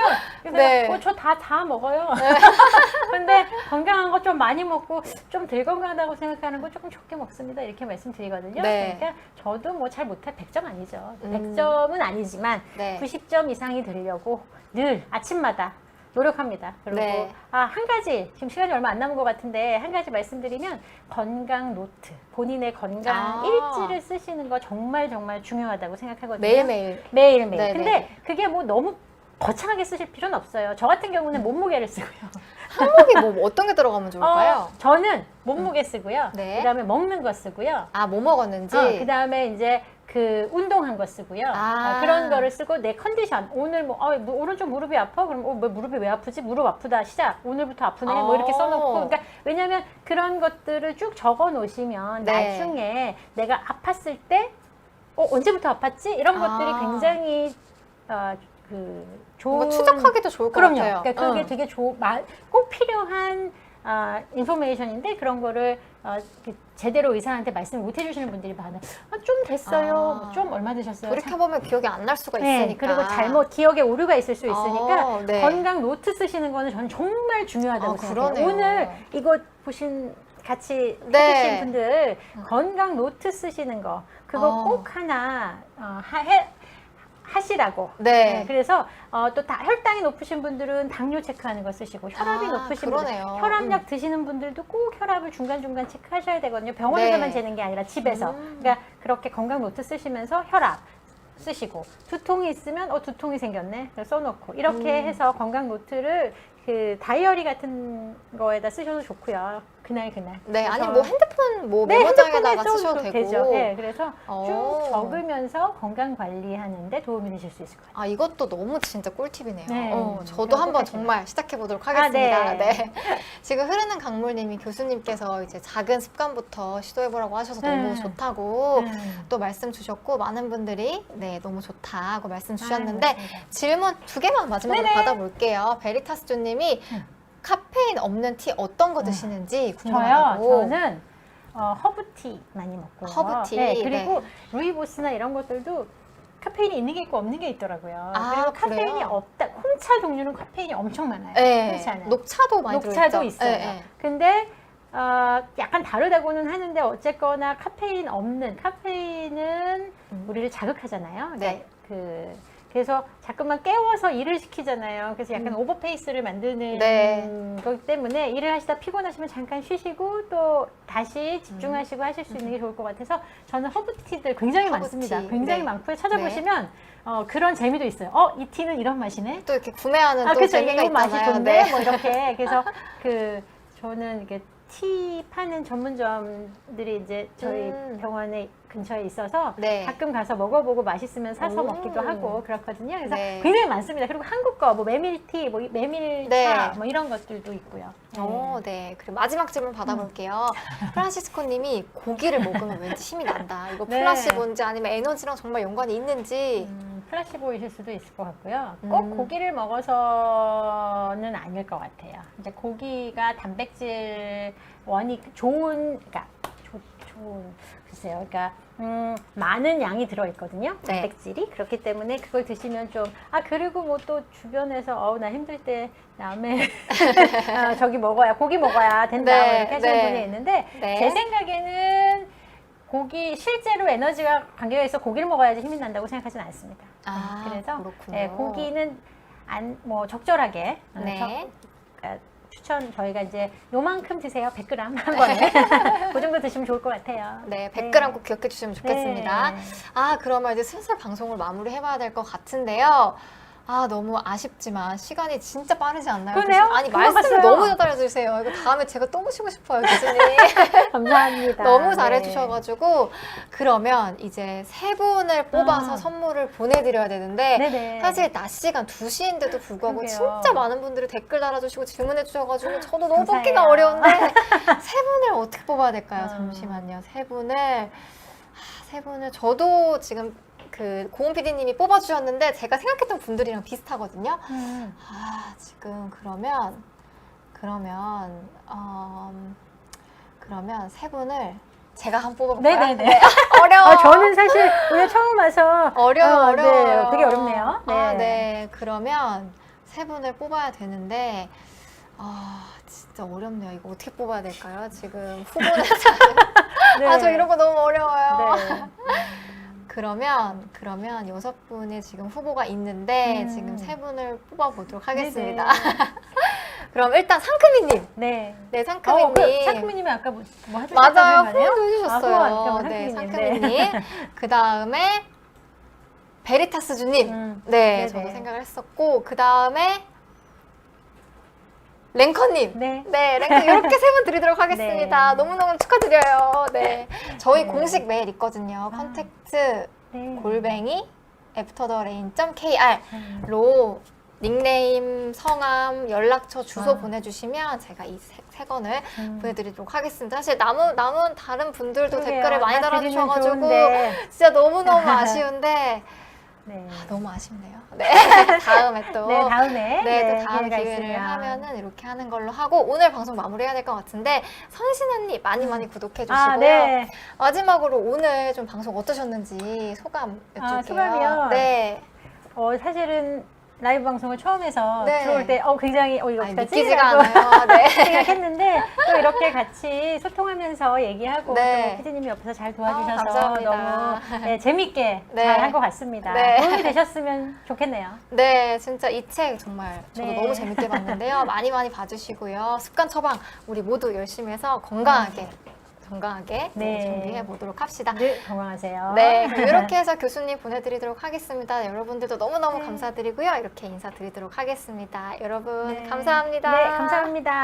네. 저 다 먹어요. 근데 건강한 거 좀 많이 먹고 좀 덜 건강하다고 생각하는 거 조금 적게 먹습니다. 이렇게 말씀드리거든요. 네. 그러니까 저도 뭐 잘 못해 100점 아니죠. 100점은 아니지만 네. 90점 이상이 되려고 늘 아침마다 노력합니다. 그리고 네. 한 가지 지금 시간이 얼마 안 남은 것 같은데 한 가지 말씀드리면 건강 노트 본인의 건강 일지를 쓰시는 거 정말 중요하다고 생각하거든요. 매일매일. 매일매일. 네, 근데 네. 그게 뭐 너무 거창하게 쓰실 필요는 없어요. 저 같은 경우는 몸무게를 쓰고요. 항목이 뭐 어떤 게 들어가면 좋을까요? 저는 몸무게 쓰고요. 네. 그다음에 먹는 거 쓰고요. 뭐 먹었는지. 그다음에 이제 그 운동한 거 쓰고요. 그런 거를 쓰고 내 컨디션 오늘 뭐 오른쪽 무릎이 아파? 그럼 뭐 무릎이 왜 아프지? 무릎 아프다 시작. 오늘부터 아프네. 뭐 이렇게 써놓고 그러니까 왜냐하면 그런 것들을 쭉 적어 놓으시면 네. 나중에 내가 아팠을 때 언제부터 아팠지? 이런 것들이 굉장히 좋은 추적하기도 좋을 것 같아요. 그러니까 그게 되게 꼭 필요한 인포메이션인데 그런 거를 제대로 의사한테 말씀을 못 해주시는 분들이 많아요. 좀 됐어요. 좀 얼마 드셨어요? 돌이켜보면 기억이 안 날 수가 있으니까. 그리고 잘못 기억에 오류가 있을 수 있으니까 네. 건강 노트 쓰시는 거는 저는 정말 중요하다고 생각해요. 그러네요. 오늘 이거 같이 네. 해주신 분들 건강 노트 쓰시는 거 그거 꼭 하나 하시라고. 네. 그래서 또 혈당이 높으신 분들은 당뇨 체크하는 거 쓰시고 혈압이 높으신 분들 혈압약 드시는 분들도 꼭 혈압을 중간중간 체크하셔야 되거든요. 병원에서만 재는 게 아니라 집에서. 그러니까 그렇게 건강 노트 쓰시면서 혈압 쓰시고 두통이 있으면 두통이 생겼네 써놓고 이렇게 해서 건강 노트를 그 다이어리 같은 거에다 쓰셔도 좋고요. 그날. 네, 아니 뭐 핸드폰 메모장에다가 쓰셔도 되고. 네, 그래서 쭉 적으면서 건강 관리하는데 도움이 되실 수 있을 것 같아요. 이것도 너무 진짜 꿀팁이네요. 네, 저도 한번 정말 시작해 보도록 하겠습니다. 네. 지금 흐르는 강물님이 교수님께서 이제 작은 습관부터 시도해 보라고 하셔서 너무 좋다고 또 말씀 주셨고 많은 분들이 너무 좋다고 말씀 주셨는데 질문 2개만 마지막으로 받아볼게요. 베리타스조님이 카페인 없는 티 어떤 거 드시는지 궁금하다고. 저는 허브티 많이 먹고요. 허브티. 그리고 루이보스나 이런 것들도 카페인이 있는 게 있고 없는 게 있더라고요. 아, 그리고 카페인이 그래요? 없다. 홍차 종류는 카페인이 엄청 많아요. 네. 그렇지 않아요? 녹차도 많이 녹차도 들어있죠. 있어요. 네. 근데 약간 다르다고는 하는데 어쨌거나 카페인은 우리를 자극하잖아요. 네. 그래서 자꾸만 깨워서 일을 시키잖아요. 그래서 약간 오버페이스를 만드는 네. 거기 때문에 일을 하시다 피곤하시면 잠깐 쉬시고 또 다시 집중하시고 하실 수 있는 게 좋을 것 같아서 저는 허브티들 굉장히 허브티. 많습니다. 굉장히 네. 많고요. 찾아보시면 그런 재미도 있어요. 이 티는 이런 맛이네. 또 이렇게 구매하는 또 그렇죠. 재미가 이거 맛이 있잖아요. 좋네. 네. 뭐 이렇게. 그래서 저는 이게 티 파는 전문점들이 이제 저희 병원에 근처에 있어서 네. 가끔 가서 먹어보고 맛있으면 사서 오. 먹기도 하고 그렇거든요. 그래서 네. 굉장히 많습니다. 그리고 한국 거, 뭐 메밀티, 뭐 메밀차, 네. 뭐 이런 것들도 있고요. 네. 그리고 마지막 질문 받아볼게요. 프란시스코님이 고기를 먹으면 왠지 힘이 난다. 이거 네. 플라시보인지 아니면 에너지랑 정말 연관이 있는지. 플라시보이실 수도 있을 것 같고요. 꼭 고기를 먹어서는 아닐 것 같아요. 이제 고기가 단백질 원이 좋은, 그러니까 좋은 글쎄요. 그러니까 많은 양이 들어있거든요. 네. 단백질이. 그렇기 때문에 그걸 드시면 좀 그리고 뭐 또 주변에서 나 힘들 때 남의 저기 먹어야 고기 먹어야 된다 네, 뭐 이렇게 하시는 네. 분이 있는데 네. 제 생각에는 고기 실제로 에너지가 관계가 있어 고기를 먹어야지 힘이 난다고 생각하지는 않습니다. 그래서 그렇군요. 고기는 뭐 적절하게 네. 그러니까 추천 저희가 이제 요만큼 드세요. 100g 한 번에. 그 정도 드시면 좋을 것 같아요. 네, 100g 꼭 기억해 주시면 좋겠습니다. 네. 그러면 이제 슬슬 방송을 마무리해봐야 될 것 같은데요. 너무 아쉽지만 시간이 진짜 빠르지 않나요? 그러네요? 교수님? 아니, 금방 말씀을 갔어요. 너무 잘해주세요. 이거 다음에 제가 또 모시고 싶어요, 교수님. 감사합니다. 너무 잘해주셔가지고 그러면 이제 세 분을 뽑아서 선물을 보내드려야 되는데 네네. 사실 낮 시간 2시인데도 불구하고 그러게요. 진짜 많은 분들이 댓글 달아주시고 질문해주셔가지고 저도 너무 감사해요. 뽑기가 어려운데 세 분을 어떻게 뽑아야 될까요? 잠시만요. 세 분을 저도 지금 고은 PD님이 뽑아주셨는데 제가 생각했던 분들이랑 비슷하거든요. 지금 그러면 세 분을 제가 한번 뽑아볼까요? 네네네. 네. 어려워. 저는 사실 오늘 처음 와서 어려워요. 네, 되게 어렵네요. 네. 그러면 세 분을 뽑아야 되는데 진짜 어렵네요. 이거 어떻게 뽑아야 될까요? 지금 후보는 네. 저 이런 거 너무 어려워요. 네. 그러면 6분의 지금 후보가 있는데 지금 세 분을 뽑아보도록 하겠습니다. 네네. 그럼 일단 상크미님. 네. 네, 상크미님. 상크미님이 아까 뭐 하셨다고 맞아요. 했나요? 후원도 해주셨어요. 후원. 네, 상크미님. 상크미님. 그 다음에 베리타스주님. 네, 네네. 저도 생각을 했었고 그 다음에 랭커님. 네. 네, 랭커 이렇게 세 분 드리도록 하겠습니다. 네. 너무너무 축하드려요. 네. 저희 네. 공식 메일 있거든요. 컨택트 네. 골뱅이 aftertherain.kr로 닉네임, 성함, 연락처, 주소 보내주시면 제가 이 세 권을 보내드리도록 하겠습니다. 사실 남은 다른 분들도 그러게요. 댓글을 많이 다 드리면 달아주셔가지고 좋은데. 진짜 너무너무 아쉬운데 네. 너무 아쉽네요. 네, 다음에 또. 네, 다음에. 네, 또 다음 기회가 기회를 있으면. 하면은 이렇게 하는 걸로 하고 오늘 방송 마무리해야 될 것 같은데 선신 언니 많이 구독해 주시고요. 네. 마지막으로 오늘 좀 방송 어떠셨는지 소감 여쭐게요. 소감이요? 네. 사실은 라이브 방송을 처음 해서 네. 들어올 때 굉장히 이거 아니, 어떡하지? 믿기지가 라고 않아요. 네. 생각했는데 또 이렇게 같이 소통하면서 얘기하고 네. 또 피디님이 옆에서 잘 도와주셔서 감사합니다. 너무 재밌게 네. 잘 한 것 같습니다. 네. 도움이 되셨으면 좋겠네요. 네, 진짜 이 책 정말 저도 네. 너무 재밌게 봤는데요. 많이 봐주시고요. 습관 처방 우리 모두 열심히 해서 건강하게 네. 준비해 보도록 합시다. 늘 건강하세요. 네, 그럼 이렇게 해서 교수님 보내드리도록 하겠습니다. 여러분들도 너무너무 감사드리고요. 이렇게 인사드리도록 하겠습니다. 여러분, 네. 감사합니다. 네, 감사합니다.